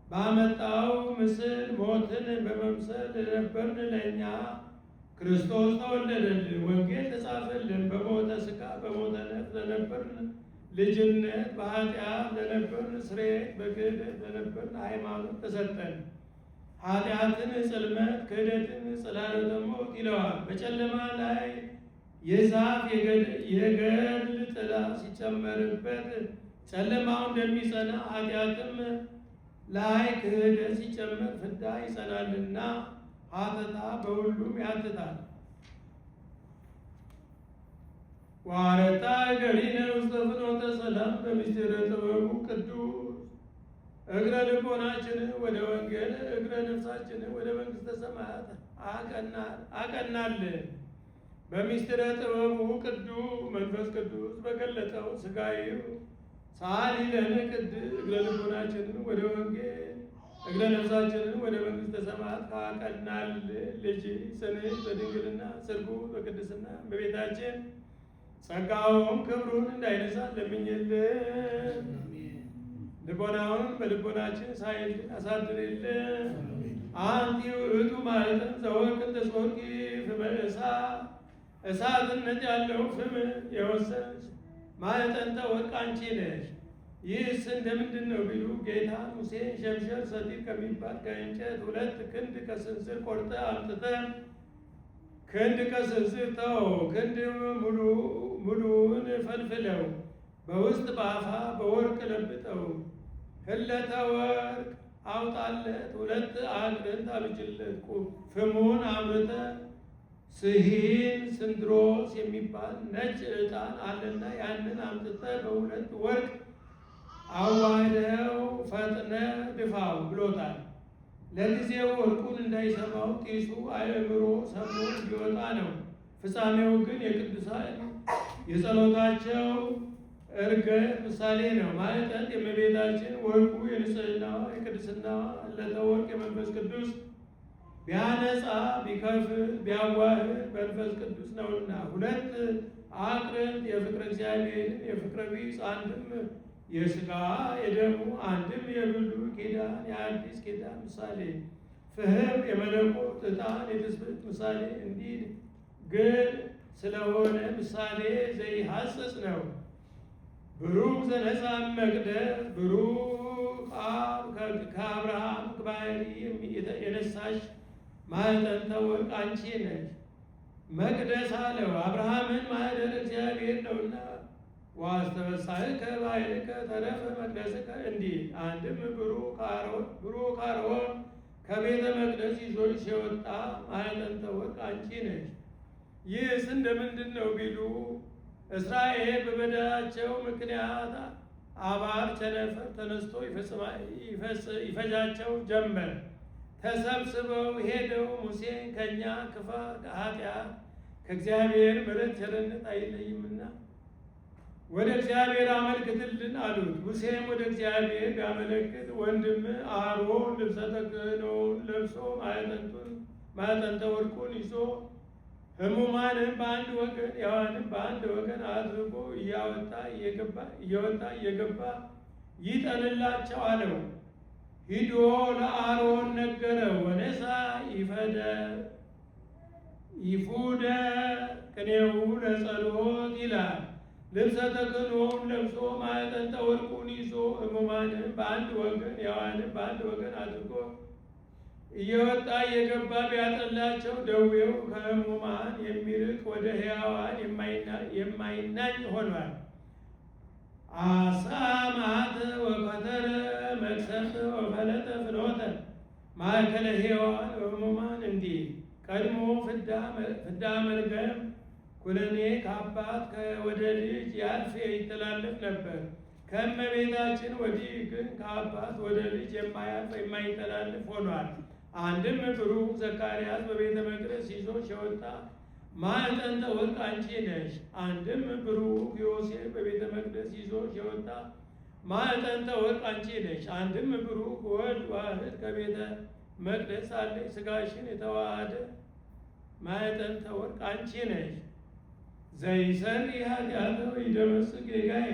ባመጣው ምስል ሞትን በመምሰል ለነበርን ለእኛ ክርስቶስ ተወለደልን። ወንጌል ተጻፈልን። በሞተ ሥጋ በሞተ ነፍስ ለነበርን ልጅነት፣ በኃጢአት ለነበርን ስርየት፣ በክህደት ለነበርን ሃይማኖት ተሰጠን። ኃጢአትን ጽልመት፣ ክህደትን ጽላሎተ ሞት ይለዋል። በጨለማ ላይ የዛፍ የገድል ጥላ ሲጨመርበት ጨለማው እንደሚጸና ኃጢአትም ላይ ክህደት ሲጨመር ፍዳ ይጸናልና ሀተታ በሁሉም ያትታል። ዋረታ ገሪነ ውስተ ፍኖተ ሰላም በምስጢረ ጥበቡ ቅዱስ እግረ ልቦናችንን ወደ ወንጌል እግረ ነፍሳችንን ወደ መንግሥተ ሰማያት አቀናልን። በምስጢረ ጥበቡ ቅዱስ መንፈስ ቅዱስ በገለጠው ሥጋዊው ሳሊ ለነ ቅድስ እግረ ልቦናችንን ወደ ወንጌል እግረ ነፍሳችንን ወደ መንግሥተ ሰማያት ካቀናል ልጅ ጽንዕት በድንግልና ስርጉት በቅድስና በቤታችን ጸጋውን ክብሩን እንዳይነሳ ለምኝልን። ልቦናውን በልቦናችን ሳይልን አሳድርልን። አንቲ ውእቱ ማኅተም ዘወርቅ እንተ ጾርቂ ፍመ እሳትነት ያለው ፍም የወሰንሽ ማኅተመ ወርቅ አንቺ ነሽ። ይህስ እንደምንድን ነው ቢሉ ጌታ ሙሴን ሸምሸር ሰቲር ከሚባል ከእንጨት 2 ክንድ ከስንዝር ቆርጠ አምጥተን ክንድ ከስንዝር ተው ክንድ ሙሉውን ፈልፍለው በውስጥ በአፋ በወርቅ ለብጠው ህለተ ወርቅ አውጣለት 2 አቅርንት አብጅለት ፍሙን አምርተ ስሂን ስንድሮስ የሚባል ነጭ ዕጣን አለና ያንን አምጥተ በ2 ወርቅ አዋህደው ፈጥነ ድፋው ብሎታል። ለጊዜው ወርቁን እንዳይሰማው ጢሱ አእምሮ ሰምቶ እንዲወጣ ነው። ፍጻሜው ግን የቅዱሳን የጸሎታቸው እርገት ምሳሌ ነው። ማኅተም የእመቤታችን ወርቁ የንጽሕናዋ የቅድስናዋ ዕለተ ወርቅ የመንፈስ ቅዱስ ቢያነጻ ቢከፍል ቢያዋህድ መንፈስ ቅዱስ ነውና 2 አቅርንት የፍቅረ እግዚአብሔርን የፍቅረ ቢጽ አንድም የሥጋ የደሙ አንድም የብሉይ ኪዳን የአዲስ ኪዳን ምሳሌ ፍህም የመለኮት ዕጣን የትስብእት ምሳሌ እንዲህ ግን ስለሆነ ምሳሌ ዘይሐስስ ነው። ብሩክ ዘነሳም መቅደስ ብሩክ አብ ከአብርሃም ከባሕሪ የነሳሽ ማኅፀንተ ወርቅ አንቺ ነሽ። መቅደስ አለው አብርሃምን ማኅደረ እግዚአብሔር ነውና ዋስተበሳህከ ባሕርከ ተረፈ መቅደስከ እንዲል አንድም ብሩክ አሮን ከቤተ መቅደስ ይዞሽ ሲወጣ ማኅፀንተ ወርቅ አንቺ ነሽ። ይህስ እንደምንድን ነው ቢሉ እስራኤል በበደላቸው ምክንያት አባር ቸነፈር ተነስቶ ይፈጃቸው ጀመር። ተሰብስበው ሄደው ሙሴን ከእኛ ክፋት ከኃጢአት ከእግዚአብሔር ምሕረት ቸርነት አይለይምና ወደ እግዚአብሔር አመልክትልን አሉት። ሙሴም ወደ እግዚአብሔር ቢያመለክት ወንድም አሮን ልብሰ ተክህኖውን ለብሶ ማዕጠንተ ወርቁን ይዞ ሕሙማንም በአንድ ወገን ሕያዋንም በአንድ ወገን አድርጎ እየወጣ እየገባ ይጠንላቸው አለው። ሂዶ ለአሮን ነገረው። ወነሳ ይፉደ ቅኔው ለጸሎት ይላል። ልብሰ ተክህኖውን ለብሶ ማዕጠንተ ወርቁን ይዞ ሕሙማንም በአንድ ወገን ሕያዋንም በአንድ ወገን አድርጎ እየወጣ እየገባ ቢያጠላቸው ደዌው ከሕሙማን የሚርቅ ወደ ሕያዋን የማይናኝ ሆኗል። አሳማተ ወፈተረ መቅሰፍተ ወፈለጠ ፍኖተ ማእከለ ሕያዋን ሕሙማን እንዲህ ቀድሞ ፍዳ መርገም ኩነኔ ከአባት ወደ ልጅ ያልፍ ይተላለፍ ነበር። ከእመቤታችን ወዲህ ግን ከአባት ወደ ልጅ የማይተላለፍ ሆኗል። አንድም ብሩክ ዘካርያስ በቤተ መቅደስ ይዞሽ የወጣ ማዕጠንተ ወርቅ አንቺ ነሽ። አንድም ብሩክ ዮሴፍ በቤተ መቅደስ ይዞሽ የወጣ ማዕጠንተ ወርቅ አንቺ ነሽ። አንድም ብሩክ ወልድ ዋሕድ ከቤተ መቅደስ ሳለሽ ሥጋሽን የተዋሃደ ማዕጠንተ ወርቅ አንቺ ነሽ። ዘይሰሪ ኃጢአተ ወይደመስቅ ጌጋዬ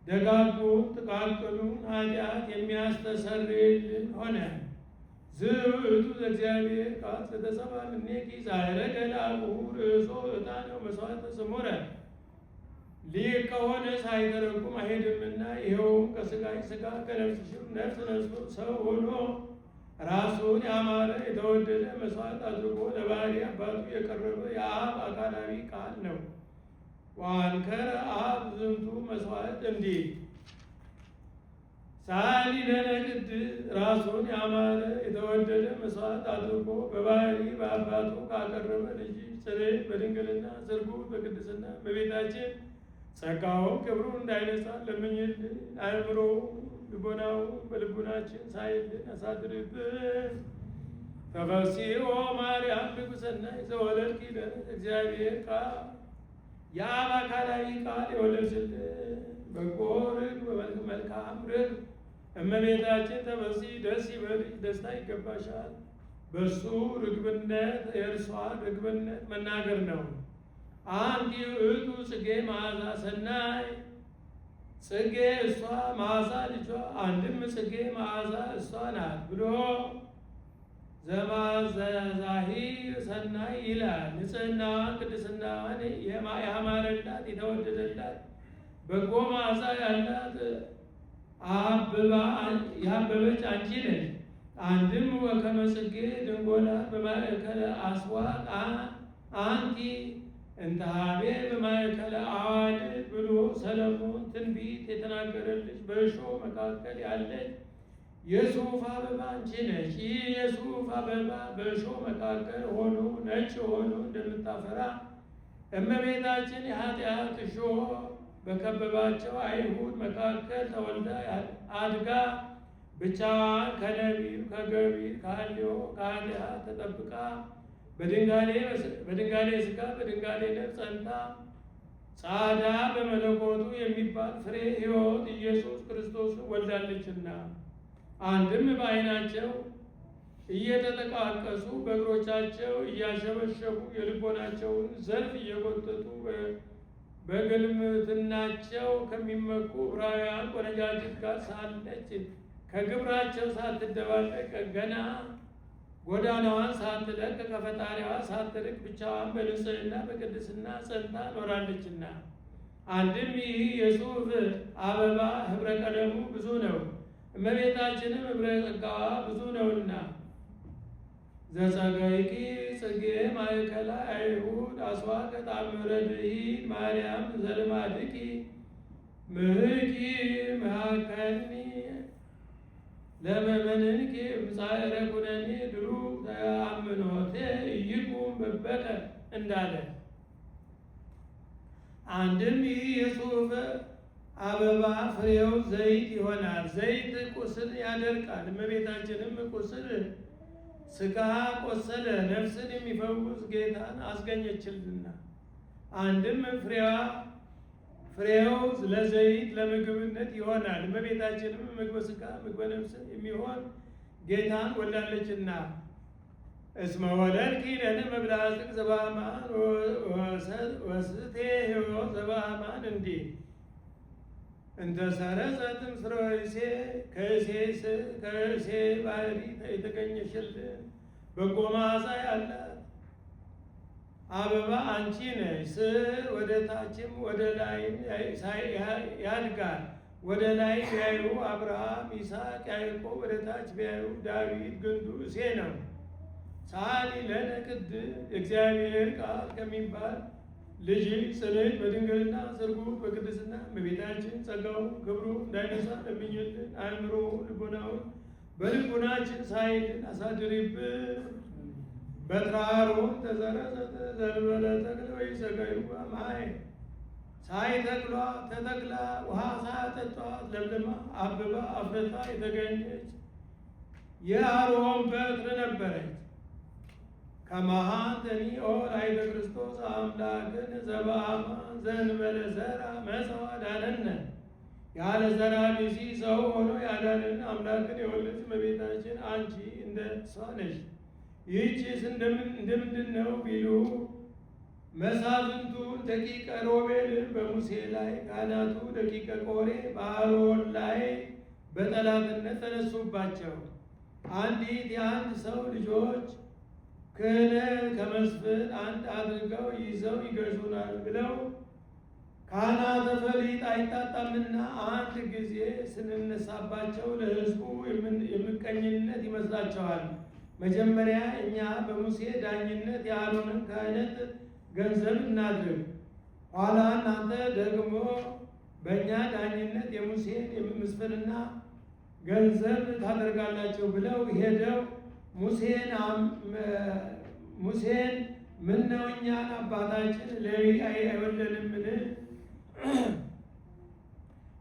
ደጋጉን ጥቃቅኑን ኃጢአት የሚያስተሰርይልን ሆነ። ዝውእቱ ዘእግዚአብሔር ቃል ዘተሰብአ እምኔኪ ዛዕረገ ለአቡሁ ርእሶ ዕጣነ ወመሥዋዕተ ስሙረ ሊቅ ከሆነ ሳይተረጉም አይሄድምና ይኸውም ከሥጋሽ ሥጋ ከነፍስሽም ነፍስ ነስቶ ሰው ሆኖ ራሱን ያማረ የተወደደ መሥዋዕት አድርጎ ለባሕርይ አባቱ የቀረበ የአብ አካላዊ ቃል ነው። ወአንከረ አብ ዝንቱ መሥዋዕት እንዲህ ሳሊ ለነ ቅድስ ራሱን ያማረ የተወደደ መሥዋዕት አድርጎ በባሕርይ በአባቱ ካቀረበ ልጅ ጽሬት በድንግልና ስርጉት በቅድስና በቤታችን ጸጋውን ክብሩ እንዳይነሳ ለምኝልን። አእምሮ ልቦናው በልቡናችን ሳይልን አሳድርብን። ተፈሥሒ ማርያም ንጉሠ ሰናይ ዘወለድኪ ለነ እግዚአብሔር ቃል የአብ አካላዊ ቃል የወለድሽልን በጎ ርግብ መልካም ርግብ እመቤታችን ተፈሥሒ ደስ ይበልሽ፣ ደስታ ይገባሻል። በሱ ርግብነት የእርሷ ርግብነት መናገር ነው። አንቲ ውእቱ ጽጌ መዓዛ ሰናይ ጽጌ እሷ መዓዛ ልጇ አንድም ጽጌ መዓዛ እሷ ናት ብሎ ዘማዘዛሂ ሰናይ ይላል። ንጽሕናዋን ቅድስናዋን ያማረላት የተወደደላት በጎ መዓዛ ያላት ያበበች አንቺ ነሽ። አንድም ወከመ ጽጌ ድንጎላት በማእከለ አስዋቅ አንቲ እንተ ኀቤ በማእከለ አዋልድ ብሎ ሰለሞን ትንቢት የተናገረልሽ በእሾህ መካከል ያለች የሱፍ አበባ አንቺ ነሽ። ይህ የሱፍ አበባ በእሾህ መካከል ሆኖ ነጭ ሆኖ እንደምታፈራ እመቤታችን የኃጢአት እሾህ በከበባቸው አይሁድ መካከል ተወልዳ አድጋ ብቻዋን ከነቢብ ከገቢር ከሐልዮ ከኃጢአት ተጠብቃ በድንጋሌ ሥጋ በድንጋሌ ነፍስ ጸንታ ጻዳ በመለኮቱ የሚባል ፍሬ ሕይወት ኢየሱስ ክርስቶስ ወልዳለችና አንድም በዓይናቸው እየተጠቃቀሱ በእግሮቻቸው እያሸበሸቡ የልቦናቸውን ዘርፍ እየጎተቱ በግልምትናቸው ከሚመኩ ዕብራውያን ቆነጃጅት ጋር ሳለች ከግብራቸው ሳትደባለቅ ገና ጎዳናዋን ሳትለቅ ከፈጣሪዋ ሳትርቅ ብቻዋን በንጽሕና በቅድስና ጸንታ ኖራለችና። አንድም ይህ የሱፍ አበባ ህብረ ቀለሙ ብዙ ነው፣ እመቤታችንም ህብረ ጸጋዋ ብዙ ነውና። ዘጸጋይኪ ጽጌ ማእከላ አይሁድ አስዋከ ተአምረ ድኂን ማርያም ዘልማድኪ ምህኪ መሃከኒ ለመመንንኪ እምጻእረ ኩነኔ ድሩክ ተአምኖቴ ኢይቁም በበቀ እንዳለ። አንድም ይህ የሱፍ አበባ ፍሬው ዘይት ይሆናል። ዘይት ቁስል ያደርቃል። እመቤታችንም ቁስል ስጋ ቆሰለ ነፍስን የሚፈውስ ጌታን አስገኘችልና። አንድም ፍሬው ለዘይት ለምግብነት ይሆናል። እመቤታችንም ምግበ ስጋ ምግበ ነፍስ የሚሆን ጌታን ወልዳለችና። እስመ ወለድኪ ለነ መብልዐ ጽድቅ ዘበአማን ወስቴ ሕይወት ዘበአማን እንዲህ እንተ ሰረጸት እምስረ ከእሴ ባህሪ የተገኘሽልን በጎ መዓዛ ያላት አበባ አንቺ ነሽ። ስር ወደ ታችም ወደ ላይም ያድጋል። ወደ ላይ ቢያዩ አብርሃም፣ ይስሐቅ፣ ያዕቆብ፣ ወደ ታች ቢያዩ ዳዊት ግንዱ እሴ ነው። ሳሊ ለነ ቅድስት እግዚአብሔር ቃል ከሚባል ልጅ ጽንዕት በድንግልና ስርጉት በቅድስና እመቤታችን ጸጋውን ክብሩ እንዳይነሳ ለምኝልን። አእምሮ ልቦናውን በልቡናችን ሳይልን አሳድሪብን። በትረ አሮን ተዘረዘተ ዘእንበለ ተክል ወኢሰጋዩ ማይ ሳይተክሏ ተተክላ ውሃ ሳያጠጧት ለምልማ አብባ አፍርታ የተገኘች የአሮን በትር ነበረች። ከመሃን ተኒኦ ላዕለ ክርስቶስ አምላክን ዘበአማን ዘእንበለ ዘርአ መጽአ ዳነነ። ያለ ዘራ ቢሲ ሰው ሆኖ ያዳንን አምላክን የወለደች እመቤታችን አንቺ እንደ እሷ ነሽ። ይህችስ እንደምንድን ነው ቢሉ መሳፍንቱን ደቂቀ ሮቤልን በሙሴ ላይ፣ ካህናቱ ደቂቀ ቆሬ በአሮን ላይ በጠላትነት ተነሱባቸው። አንዲት የአንድ ሰው ልጆች ክህነት ከመስፍን አንድ አድርገው ይዘው ይገዙናል ብለው ካህናተ ፈሊጥ አይታጣምና አንድ ጊዜ ስንነሳባቸው ለሕዝቡ የምቀኝነት ይመስላቸዋል። መጀመሪያ እኛ በሙሴ ዳኝነት የአሮንን ክህነት ገንዘብ እናድርግ፣ ኋላ እናንተ ደግሞ በእኛ ዳኝነት የሙሴን ምስፍንና ገንዘብ ታደርጋላቸው ብለው ሄደው ሙሴን ምነው እኛን አባታችን ሌዊ አይወለድምን?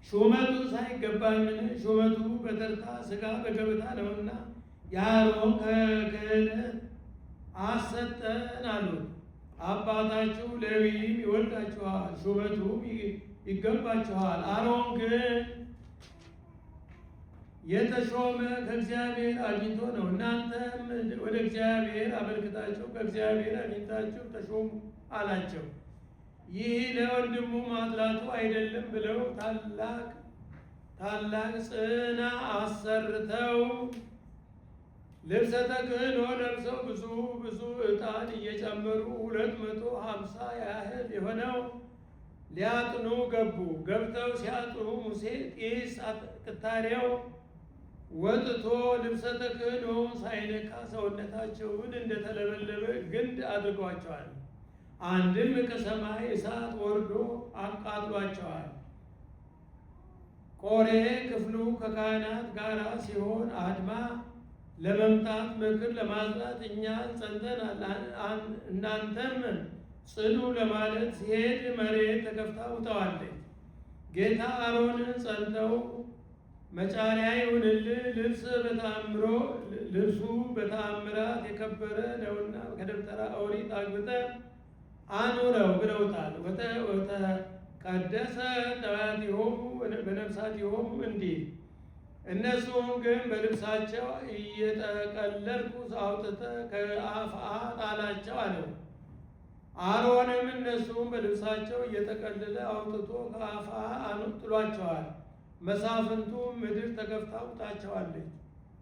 ሹመቱ ሳይገባምን? ሹመቱ በተርታ ስጋ በገበታ ነውና የአሮን ክህነት አሰጠን አሉት። አባታችሁ ሌዊም ይወልዳችኋል፣ ሹመቱም ይገባችኋል። አሮን ግን የተሾመ ከእግዚአብሔር አግኝቶ ነው። እናንተም ወደ እግዚአብሔር አመልክታችሁ ከእግዚአብሔር አግኝታችሁ ተሾሙ አላቸው። ይህ ለወንድሙ ማጥላቱ አይደለም ብለው ታላቅ ጽና አሰርተው ልብሰ ተክህኖ ለብሰው ብዙ ዕጣን እየጨመሩ 250 ያህል የሆነው ሊያጥኑ ገቡ። ገብተው ሲያጥኑ ሙሴ ጢስ ቅታሬው ወጥቶ ልብሰ ተክህኖውን ሳይነካ ሰውነታቸውን እንደተለበለበ ግንድ አድርጓቸዋል። አንድም ከሰማይ እሳት ወርዶ አቃጥሏቸዋል። ቆሬ ክፍሉ ከካህናት ጋር ሲሆን አድማ ለመምታት ምክር ለማጽናት እኛን ጸንተናል፣ እናንተም ጽኑ ለማለት ሲሄድ መሬት ተከፍታ ውጠዋለች። ጌታ አሮንን ጸንተው መጫሪያ ይሁንልህ ልብሱ በተአምራት የከበረ ነውና ከደብተራ ኦሪት አግብተህ አኑረው ብለውታል። ወተቀደሰ ጠባያቲሆሙ በነፍሳቲሆሙ እንዲህ እነሱም ግን በልብሳቸው እየጠቀለልኩ አውጥተህ ከአፍአ ጣላቸው አለው። አሮንም እነሱም በልብሳቸው እየጠቀለለ አውጥቶ ከአፋ ጥሏቸዋል። መሳፍንቱም ምድር ተከፍታ ውጣቸዋለች።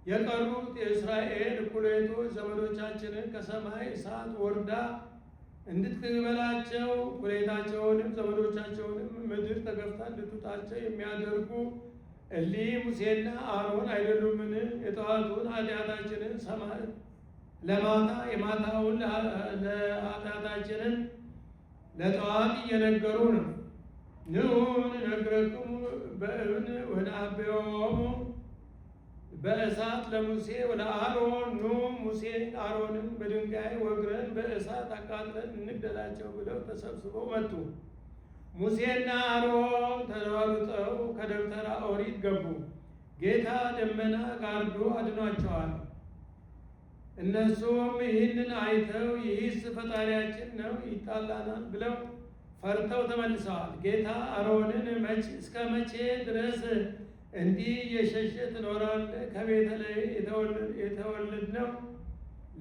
የቀሩት የእስራኤል እኩሌቶች ዘመዶቻችንን ከሰማይ እሳት ወርዳ እንድትበላቸው እኩሌታቸውንም ዘመዶቻቸውንም ምድር ተከፍታ እንድትውጣቸው የሚያደርጉ እሊህ ሙሴና አሮን አይደሉምን? የጠዋቱን ኃጢአታችንን ለማታ የማታውን ለኃጢአታችንን ለጠዋት እየነገሩ ነው። ንዑን ነግረክሙ በእብን ወነአብዮሙ በእሳት ለሙሴ ወደ አሮን ኑ ሙሴን አሮንም በድንጋይ ወግረን በእሳት አቃጥለን እንግደላቸው ብለው ተሰብስበው መጡ። ሙሴና አሮን ተሯሩጠው ከደብተራ ኦሪት ገቡ። ጌታ ደመና ጋርዶ አድኗቸዋል። እነሱም ይህንን አይተው ይህስ ፈጣሪያችን ነው ይጣላናል ብለው ፈርተው ተመልሰዋል። ጌታ አሮንን እስከ መቼ ድረስ እንዲህ የሸሸ ትኖራለህ? ከቤተልሔም የተወለድነው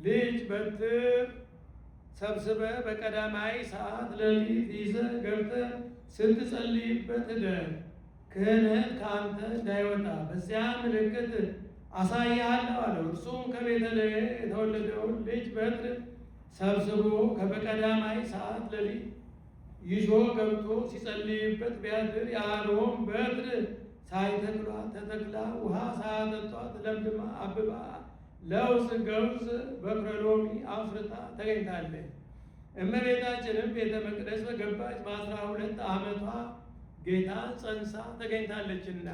ልጅ በትር ሰብስበ በቀዳማይ ሰዓት ሌሊት ይዘህ ገብተህ ስትጸልይበት እደር። ክህነት ከአንተ እንዳይወጣ በዚያ ምልክት አሳይሃለሁ አለው። እርሱም ከቤተልሔም የተወለደውን ልጅ በትር ሰብስቦ በቀዳማይ ሰዓት ሌሊት ይዞ ገብቶ ሲጸልይበት ቢያድር የአሮን በትር ሳይተክሏት ተተክላ ውሃ ሳያጠጧት ለምልማ አብባ ለውዝ ገውዝ በክረሎሚ አፍርታ ተገኝታለች። እመቤታችንም ቤተ መቅደስ በገባች በ12 ዓመቷ ጌታን ጸንሳ ተገኝታለችና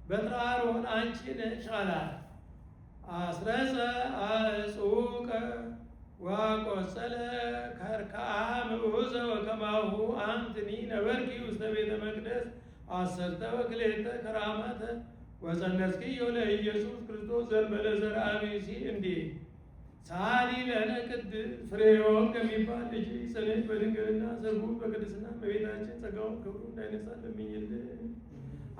በትረ አሮን አንቺ ነሽ አላት። አስረጸ አጽውቀ ወቆጸለ ከርክዓ ምዑዘ ወከማሁ አንትኒ ነበርኪ ውስተ ቤተ መቅደስ አሰርተ ወክሌተ ከራማተ ወጸነስኪዮ ለኢየሱስ ክርስቶስ ዘእንበለ ዘርአ ብእሲ እንዲህ ሳሊ ለነ ቅድስት ፍሬውን ከሚባል ልጅ ጽንዕት በድንግልና ስርጉት በቅድስና እመቤታችን ጸጋውን ክብሩ እንዳይነሳ ለምኝልን።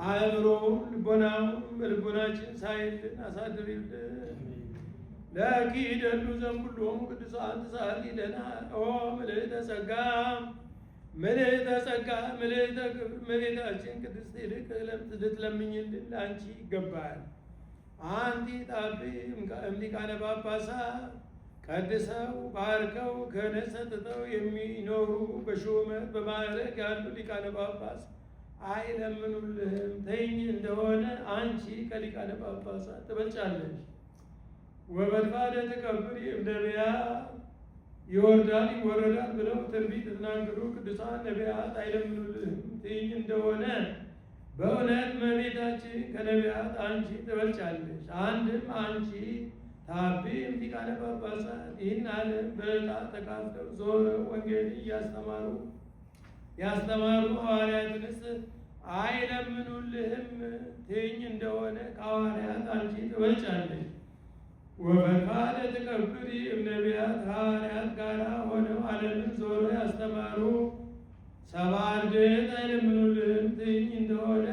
አእምሮውን ልቦናውን በልቦናችን ሳይልን አሳድሪልን። ለኪ ደሉ ዘንኩሎሙ ቅዱሳን ተሳሊ ለነ ኦ ምልዕተ ጸጋ ምልዕተ ጸጋ ምልዕተ ክብር እመቤታችን ቅድስት ይልቅ ልትለምኝልን ለአንቺ ይገባል። አንቲ ጣቢ እምሊቃነ ጳጳሳት ቀድሰው ባርከው ክህነት ሰጥተው የሚኖሩ በሹመት በማዕረግ ያሉ ሊቃነ ጳጳስ አይለምኑልህም? ተይኝ እንደሆነ አንቺ ከሊቃነ ጳጳሳት ትበልጫለሽ። ወበድፋደ ተቀብሪ እምነቢያት ይወርዳል ይወረዳል ብለው ትንቢት የተናገሩ ቅዱሳን ነቢያት አይለምኑልህም? ትይኝ እንደሆነ በእውነት እመቤታችን ከነቢያት አንቺ ትበልጫለሽ። አንድም አንቺ ታቢ ሊቃነ ጳጳሳት ይህን ዓለም በዕጣ ተካፍለው ዞረው ወንጌል ያስተማሩ ሐዋርያትንስ አይለምኑልህም? ትይኝ እንደሆነ ከሐዋርያት አንቺ ትበልጫለሽ። ወበድፋደ ተቀብሪ እምነቢያት ሐዋርያት ጋር ሆነው ዓለምን ዞሮ ያስተማሩ ሰብአ አርድእት አይለምኑልህም? ትይኝ እንደሆነ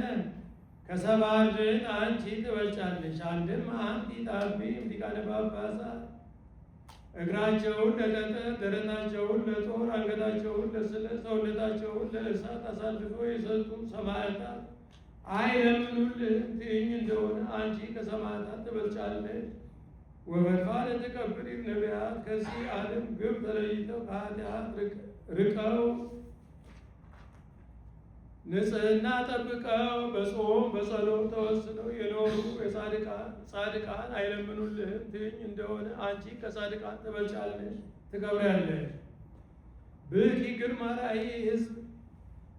ከሰብአ አርድእት አንቺ ትበልጫለሽ። አንድም አንቲ ጣቢ ሊቃነ ጳጳሳት እግራቸውን ለጠጠር ደረታቸውን ለጦር አንገታቸውን ለስለት ሰውነታቸውን ለእሳት አሳልፎ የሰጡ ሰማዕታት አይለምኑልህም? ትይኝ እንደሆነ አንቺ ከሰማዕታት ትበልጫለሽ። ወበድፋደ ተቀብሪ ነቢያት ከዚህ ዓለም ግብ ተለይተው ከኃጢአት ርቀው ንጽሕና ጠብቀው በጾም በጸሎት ተወስነው የኖሩ ጻድቃን አይለምኑልህም? ትይኝ እንደሆነ አንቺ ከጻድቃን ትበልጫለሽ፣ ትከብሪያለሽ። ብኪ ግርማ ራእይ ሕዝብ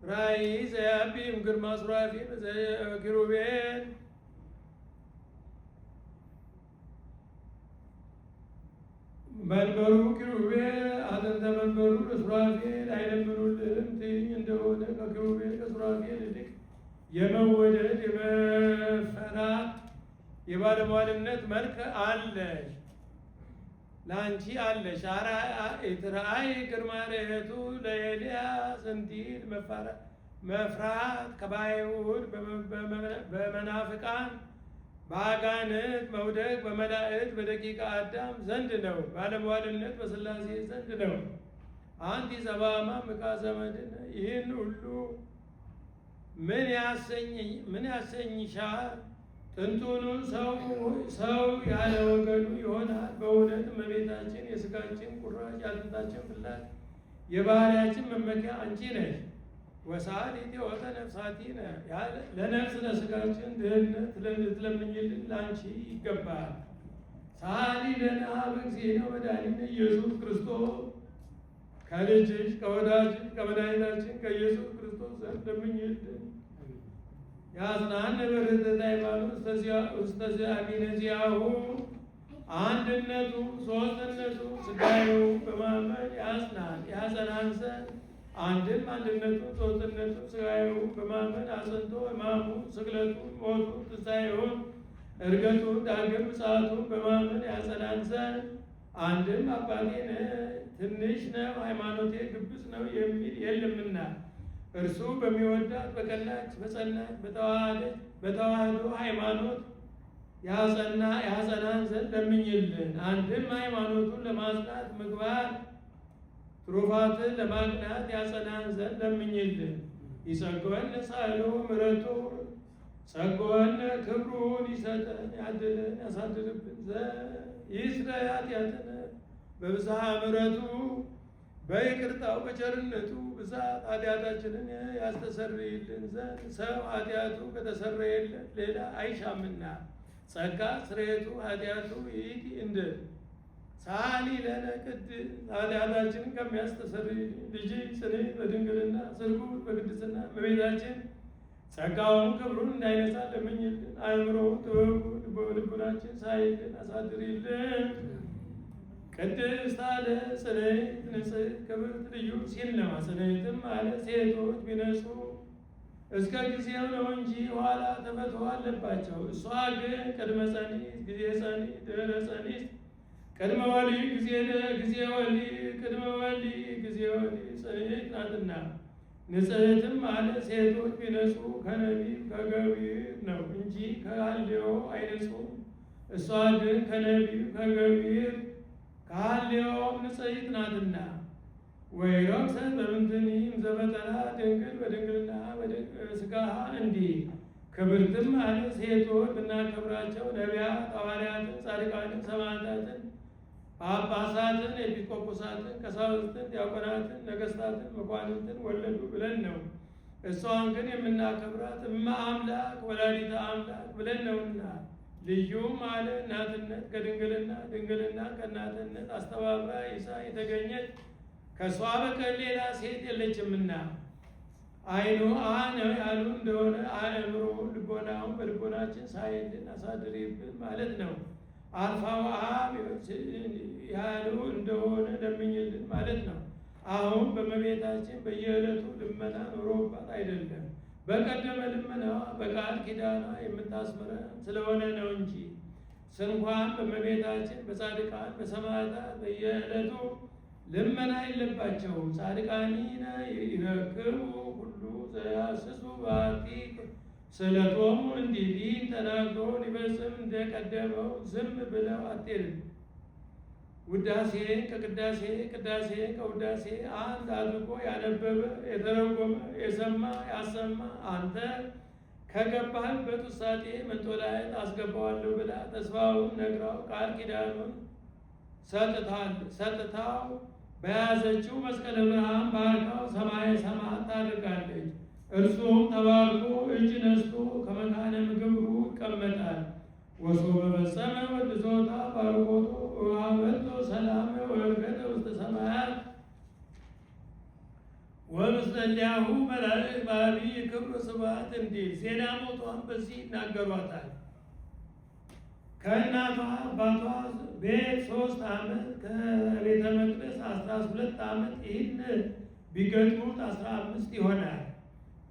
ራእይ ዘያቢም ግርማ ሱራፌል ዘኪሩቤል መንበሩ ኪሩቤል አጥንተ መንበሩ ለሱራፌል አይለምኑልህም? ትይኝ እንደሆነ ከኪሩቤል ከሱራፌል ይልቅ የመወደድ የመፈራት የባለሟልነት መልክ አለሽ፣ ለአንቺ አለሽ። ትርአይ ግርማ ርኤቱ ለኤልያስ እንዲል መፍራት ከባይሁድ በመናፍቃን በአጋንንት መውደቅ በመላእክት በደቂቀ አዳም ዘንድ ነው። ባለሟልነት በሥላሴ ዘንድ ነው። አንቲ ዘባማ ምቃ ዘመድነ ይህን ሁሉ ምን ያሰኝሻል? ጥንቱኑ ሰው ያለ ወገኑ ይሆናል። በእውነት እመቤታችን የስጋችን ቁራጭ የአጥንታችን ፍላጭ የባህሪያችን መመኪያ አንቺ ነሽ። ወሰአሊት ሕይወተ ነፍሳቲነ ለነፍስ ለስጋችን ድህነት ልትለምኝልን ለአንቺ ይገባል። ሰአሊ ለነ በእግዚእነ መድኃኒነ ኢየሱስ ክርስቶስ ከልጅሽ ከወዳጅሽ ከመድኃኒታችን ከኢየሱስ ክርስቶስ ዘንድ ለምኝልን። ያጽናን በርትዕተ ሃይማኖት ውስተ አቢነዚያሁ አንድነቱ ሦስትነቱ ሥጋዌው በማመን ያጽናን ያጸናን ዘንድ አንድም አንድነቱ ሦስትነቱ ሥጋዌው በማመን አጽንቶ ሕማሙን ስቅለቱን ሞቱን ትንሣኤውን ዕርገቱን ዳግም ምጽአቱን በማመን ያጸናን ዘንድ አንድም አባቴ ትንሽ ነው ሃይማኖቴ ግብዝ ነው የሚል የለምና እርሱ በሚወዳት በቀናች በጸናች በተዋህዶ ሃይማኖት ያጸናን ዘንድ ለምኝልን። አንድም ሃይማኖቱን ለማጽናት ምግባር ትሩፋትን ለማቅናት ያጸናን ዘንድ ለምኝልን። ይጸግወን ሳይሉ ምሕረቱ ጸግወን ክብሩን ይሰጠን ያድለን ያሳድርብን ዘንድ ይስረይ ኃጢአትነ በብዝኃ ምሕረቱ በይቅርታው በቸርነቱ ብዛት ኃጢአታችንን ያስተሰርይልን ዘንድ ሰው ኃጢአቱ ከተሰረየለት ሌላ አይሻምና ጸጋ ስርየቱ ኃጢአቱ ይእቲ እንደ ሰአሊ ለነ ቅድስት ኃጢአታችንን ከሚያስተሰርይ ልጅ ጽንዕት በድንግልና ስርጉት በቅድስና እመቤታችን ጸጋውን ክብሩን እንዳይነሳ ለምኝልን። አእምሮውን ጥበቡን ልቡናችን ሳይልን አሳድሪልን። ቅድስት አለ ጽንዕት ንጽሕት ክብርት ልዩ ሲል ነው። ጽንዕትም አለ ሴቶች ቢነጹ እስከ ጊዜው ነው እንጂ ኋላ ተፈትሖ አለባቸው። እሷ ግን ቅድመ ጸኒስ ጊዜ ጸኒስ ድህረ ጸኒስ ቅድመ ወሊድ ጊዜ ወሊድ ቅድመ ወሊድ ጊዜ ወሊድ ጽንዕት ናትና። ንጽሕትም አለ ሴቶች ቢነጹ ከነቢብ ከገቢር ነው እንጂ ከሐልዮ አይነጹም። እሷ ግን ከነቢብ ከገቢር ከሐልዮም ንጽሕት ናትና። ወይረክሰት በምንትኒም ዘበጠና ድንግል በድንግልና ሥጋሃ እንዲህ ክብርትም አለ ሴቶች ብናከብራቸው ነቢያት ሐዋርያትን ጻድቃንን ሰማዕታትን ጳጳሳትን ኤጲስቆጶሳትን ቀሳውስትን ዲያቆናትን ነገሥታትን መኳንንትን ወለዱ ብለን ነው። እሷን ግን የምናከብራት እመ አምላክ ወላዲተ አምላክ ብለን ነውና። ልዩም አለ እናትነት ከድንግልና ድንግልና ከእናትነት አስተባብራ ይዛ የተገኘች ከእሷ በቀር ሌላ ሴት የለችምና። አይኑ ነው ያሉ እንደሆነ አእምሮ ልቦናውን በልቦናችን ሳይልን አሳድሪብን ማለት ነው። አልፋው አብ ያሉ እንደሆነ ለምኝልን ማለት ነው። አሁን በእመቤታችን በየዕለቱ ልመና ኖሮባት አይደለም፣ በቀደመ ልመናዋ በቃል ኪዳኗ የምታስምረን ስለሆነ ነው እንጂ ስንኳን በእመቤታችን በጻድቃን በሰማዕታት በየዕለቱ ልመና የለባቸውም። ጻድቃኒነ ይረክቡ ሁሉ ዘያስሱ ባቲ ስለቶሙ እንዲህ ይህን ተናግሮ ሊፈጽም እንደቀደመው ዝም ብለው አትሄድም። ውዳሴን ከቅዳሴ ቅዳሴን ከውዳሴ አንድ አድርጎ ያነበበ የተረጎመ የሰማ ያሰማ አንተ ከገባህበት ውሳጤ መንጦላዕት አስገባዋለሁ ብላ ተስፋውን ነግራው ቃል ኪዳኑን ሰጥታው በያዘችው መስቀለ ብርሃን ባርካው ሰማየ ሰማያት ታድርጋለች። እርሱም ተባርኮ እጅ ነስቶ ከመካነ ምግብሩ ይቀመጣል። ወሶበ በፈጸመ ወድሶታ ባርኮቶ ወሀበቶ ሰላመ ወእርገተ ውስተ ሰማያት ወምስለሊያሁ መላእክት በዐቢይ ክብር ስብሐት እንዲል ዜና ሞቷን በዚህ ይናገሯታል። ከእናቷ አባቷ ቤት 3 ዓመት ከቤተ መቅደስ 12 ዓመት ይህን ቢገጥሙት 15 ይሆናል።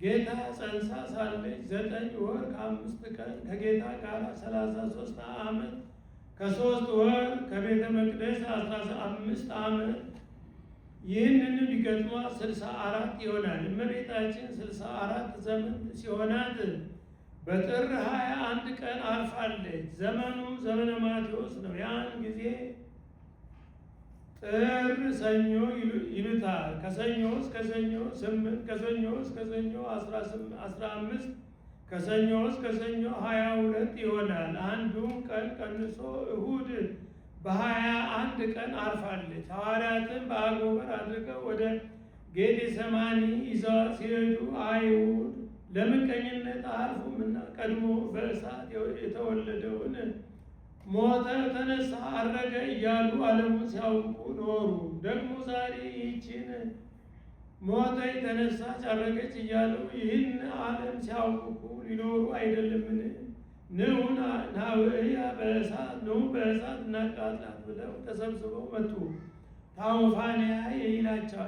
ጌታ ጸንሳ ሳለች 9 ወር ከ5 ቀን ከጌታ ጋር 33 ዓመት ከ3 ወር ከቤተ መቅደስ 15 ዓመት ይህንን ቢገጥሟት 64 ይሆናል። እመቤታችን 64 ዘመን ሲሆናት በጥር 21 ቀን አርፋለች። ዘመኑ ዘመነ ማቴዎስ ነው። ያን ጊዜ ጥር ሰኞ ይሉታል። ከሰኞ እስከ ሰኞ 8፣ ከሰኞ እስከ ሰኞ 15፣ ከሰኞ እስከ ሰኞ 22 ይሆናል። አንዱን ቀን ቀንሶ እሁድ በ21 ቀን አርፋለች። ሐዋርያትን በአጎበር አድርገው ወደ ጌቴሰማኒ ይዘዋት ሲሄዱ አይሁድ ለምቀኝነት አያርፉምና ቀድሞ በእሳት የተወለደውን ሞተ፣ ተነሳ፣ አረገ እያሉ ዓለሙን ሲያውቁ ኖሩ። ደግሞ ዛሬ ይህችን ሞተች፣ ተነሳች፣ አረገች እያሉ ይህን ዓለም ሲያውቁ ሊኖሩ አይደለምን? ንዑ ናውዕያ በእሳት እናቃጥላት ብለው ተሰብስበው መጡ። ታውፋንያ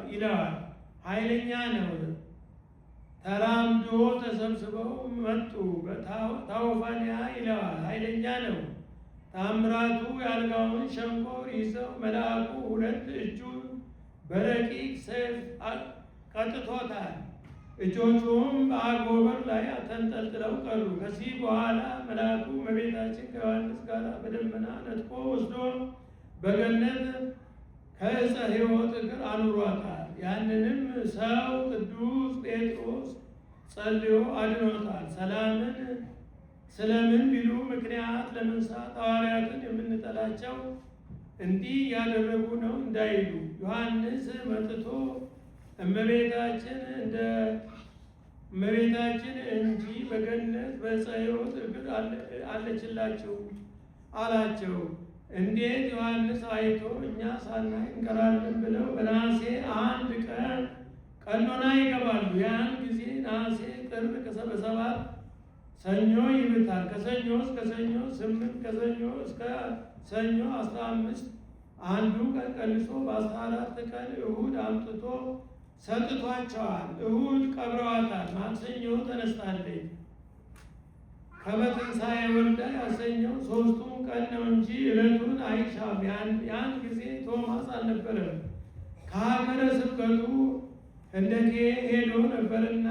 ይለዋል፣ ኃይለኛ ነው። ተራምዶ ተሰብስበው መጡ። ታውፋንያ ይለዋል፣ ኃይለኛ ነው። ታምራቱ ያልጋውን ሸንኮር ይዘው መልአኩ 2 እጁን በረቂቅ ሰይፍ ቀጥቶታል። እጆቹም በአጎበር ላይ ተንጠልጥለው ቀሩ። ከዚህ በኋላ መልአኩ እመቤታችን ከዮሐንስ ጋር በደመና ነጥቆ ወስዶ በገነት ከዕፀ ሕይወት እግር አኑሯታል። ያንንም ሰው ቅዱስ ጴጥሮስ ጸልዮ አድኖታል። ሰላምን ስለምን ቢሉ ምክንያት ለመንሳት ሐዋርያትን የምንጠላቸው እንዲህ ያደረጉ ነው እንዳይሉ ዮሐንስ መጥቶ እመቤታችን እንጂ በገነት በዕፀ ሕይወት እግር አለችላቸው አላቸው። እንዴት ዮሐንስ አይቶ እኛ ሳናይ እንቀራለን ብለው በነሐሴ 1 ቀን ቀኖና ይገባሉ። ያን ጊዜ ነሐሴ ጥር ከ7 ሰኞ ይብታል። ከሰኞ እስከ ሰኞ 8፣ ከሰኞ እስከ ሰኞ 15 አንዱ ቀን ቀንሶ በ14 ቀን እሁድ አምጥቶ ሰጥቷቸዋል። እሁድ ቀብረዋታል። ማክሰኞ ተነስታለች። ከመትንሣኤ ወልዳ ያሰኘው 3ቱም ቀን ነው እንጂ ዕለቱን አይሻም። ያን ጊዜ ቶማስ አልነበረም፣ ከሀገረ ስብከቱ ህንደኬ ሄዶ ነበርና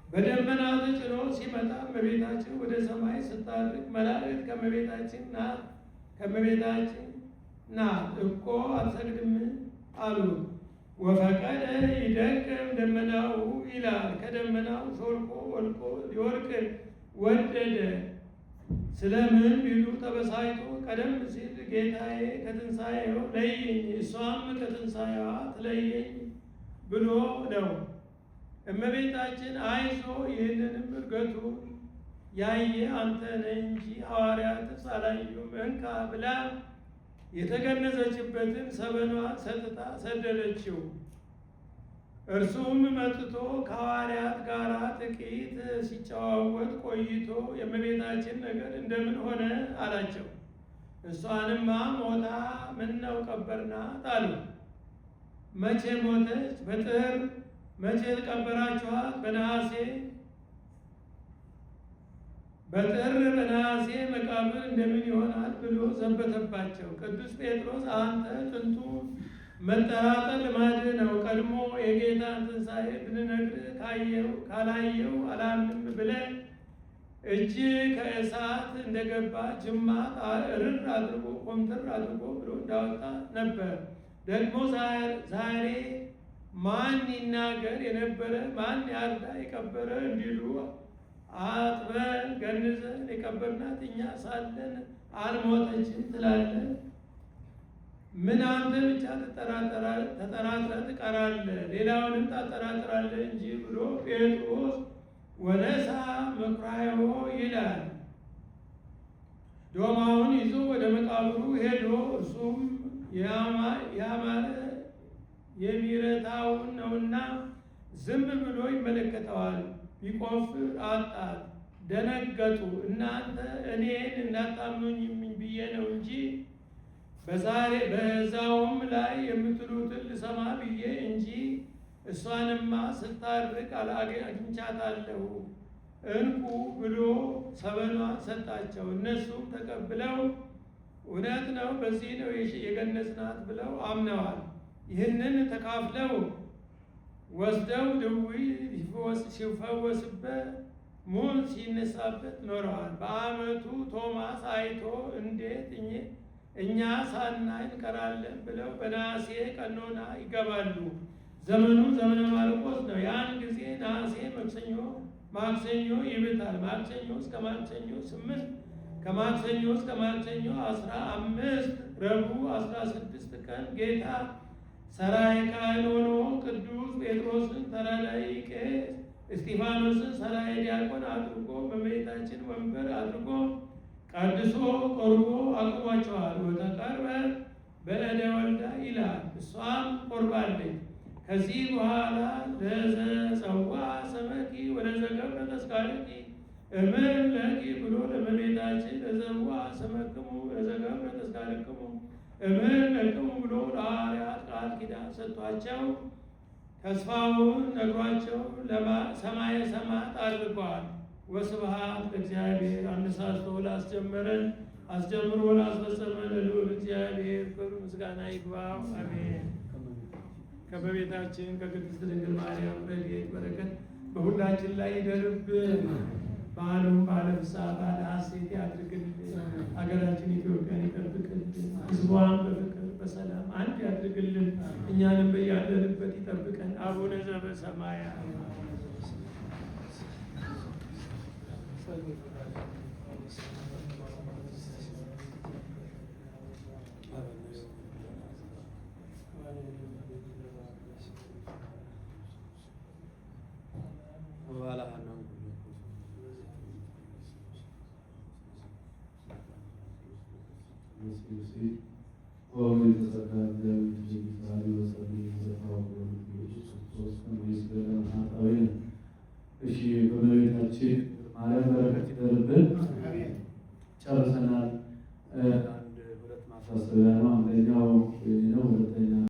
በደመና ተጭኖ ሲመጣ እመቤታችን ወደ ሰማይ ስታርግ መላእክት ከእመቤታችን ናት እኮ አትሰግድም አሉት። ወፈቀደ ይደቅም ደመናው ይላል። ከደመናው ሾልኮ ወልቆ ሊወርቅ ወደደ። ስለምን ቢሉ ተበሳይቶ ቀደም ሲል ጌታዬ ከትንሣኤው ለየኝ፣ እሷም ከትንሣኤዋ ትለየኝ ብሎ ነው። እመቤታችን አይዞ ይህንንም እርገቱን ያየ አንተ ነህ እንጂ ሐዋርያትስ አላዩም እንካ ብላ የተገነዘችበትን ሰበኗን ሰጥታ ሰደደችው። እርሱም መጥቶ ከሐዋርያት ጋር ጥቂት ሲጨዋወት ቆይቶ የእመቤታችን ነገር እንደምን ሆነ አላቸው። እሷንማ ሞታ ምነው ቀበርናት አሉ። መቼ ሞተች? በጥር መቼ ቀበራችኋት? በጥር በነሐሴ መቃብር እንደምን ይሆናል ብሎ ዘበተባቸው። ቅዱስ ጴጥሮስ አንተ ጥንቱ መጠራጠር ልማድህ ነው፣ ቀድሞ የጌታን ትንሣኤ ብንነግርህ ካላየው አላምንም ብለህ እጅ ከእሳት እንደገባ ጅማት እርር አድርጎ ኮምትር አድርጎ ብሎ እንዳወጣ ነበር። ደግሞ ዛሬ ማን ይናገር የነበረ ማን ያርዳ የቀበረ እንዲሉ አጥበን ገንዘን የቀበርናት እኛ ሳለን አልሞተችም ትላለህ? ምን አንተ ብቻ ተጠራጥረህ ትቀራለህ፣ ሌላውንም ታጠራጥራለህ እንጂ ብሎ ጴጥሮስ ወነሳ መኩራዮ ይላል። ዶማውን ይዞ ወደ መቃብሩ ሄዶ እርሱም ያማረ የሚረታውን ነውና ዝም ብሎ ይመለከተዋል። ቢቆፍር አጣት። ደነገጡ። እናንተ እኔን እንዳታምኑኝ ብዬ ነው እንጂ በዛውም ላይ የምትሉትን ልሰማ ብዬ እንጂ እሷንማ ስታርቅ አግኝቻታለሁ እንቁ ብሎ ሰበኗን ሰጣቸው። እነሱም ተቀብለው እውነት ነው በዚህ ነው የገነዝናት ብለው አምነዋል። ይህንን ተካፍለው ወስደው ድውይ ሲፈወስበት ሙት ሲነሳበት ኖረዋል። በዓመቱ ቶማስ አይቶ እንዴት እኛ ሳናይ እንቀራለን ብለው በነሐሴ ቀኖና ይገባሉ። ዘመኑ ዘመነ ማርቆስ ነው። ያን ጊዜ ነሐሴ ማክሰኞ ይብታል። ማክሰኞ እስከ ማክሰኞ 8 ከማክሰኞ እስከ ማክሰኞ 15 ረቡዕ 16 ቀን ጌታ ሠራየ ካህን ሆኖ ቅዱስ ጴጥሮስን ተራዳኢ ቄስ እስጢፋኖስን ሠራየ ዲያቆን አድርጎ በእመቤታችን ወንበር አድርጎ ቀድሶ ቆርቦ አቅርቧቸዋል። ወተቀርበት በእደ ወልዳ ይላል። እሷም ቆርባለች። ከዚህ በኋላ ለዘጸዋ ሰመኪ ወለዘገብረ ተስካለኪ እምን ለኪ ብሎ ለእመቤታችን ለዘዋ ሰመክሙ ለዘገብረ ተስካለክሙ እምን ለክሙ ብሎ ለሐዋርያት ቃል ኪዳን ሰጥቷቸው ተስፋውን ነግሯቸው ሰማየ ሰማያት አድርገዋል። ወስብሐት ለእግዚአብሔር። አነሳስቶ ላስጀመረን አስጀምሮ ላስፈጸመን ለልዑል እግዚአብሔር ክብር ምስጋና ይግባው፣ አሜን። ከእመቤታችን ከቅድስት ድንግል ማርያም ረድኤት በረከት በሁላችን ላይ ይደርብን። በዓሉም በዓለ ፍስሐ በዓለ ሐሴት ያድርግልን። ሀገራችን ኢትዮጵያን ይጠብቅልን። ሕዝቧን በፍቅር በሰላም አንድ ያድርግልን። እኛንም በያለንበት ይጠብቀን። አቡነ ዘበሰማያት እሺ፣ በእመቤታችን ማርያም በረከት ይደርብን። ጨርሰናል። አንድ ሁለት ማሳሰቢያ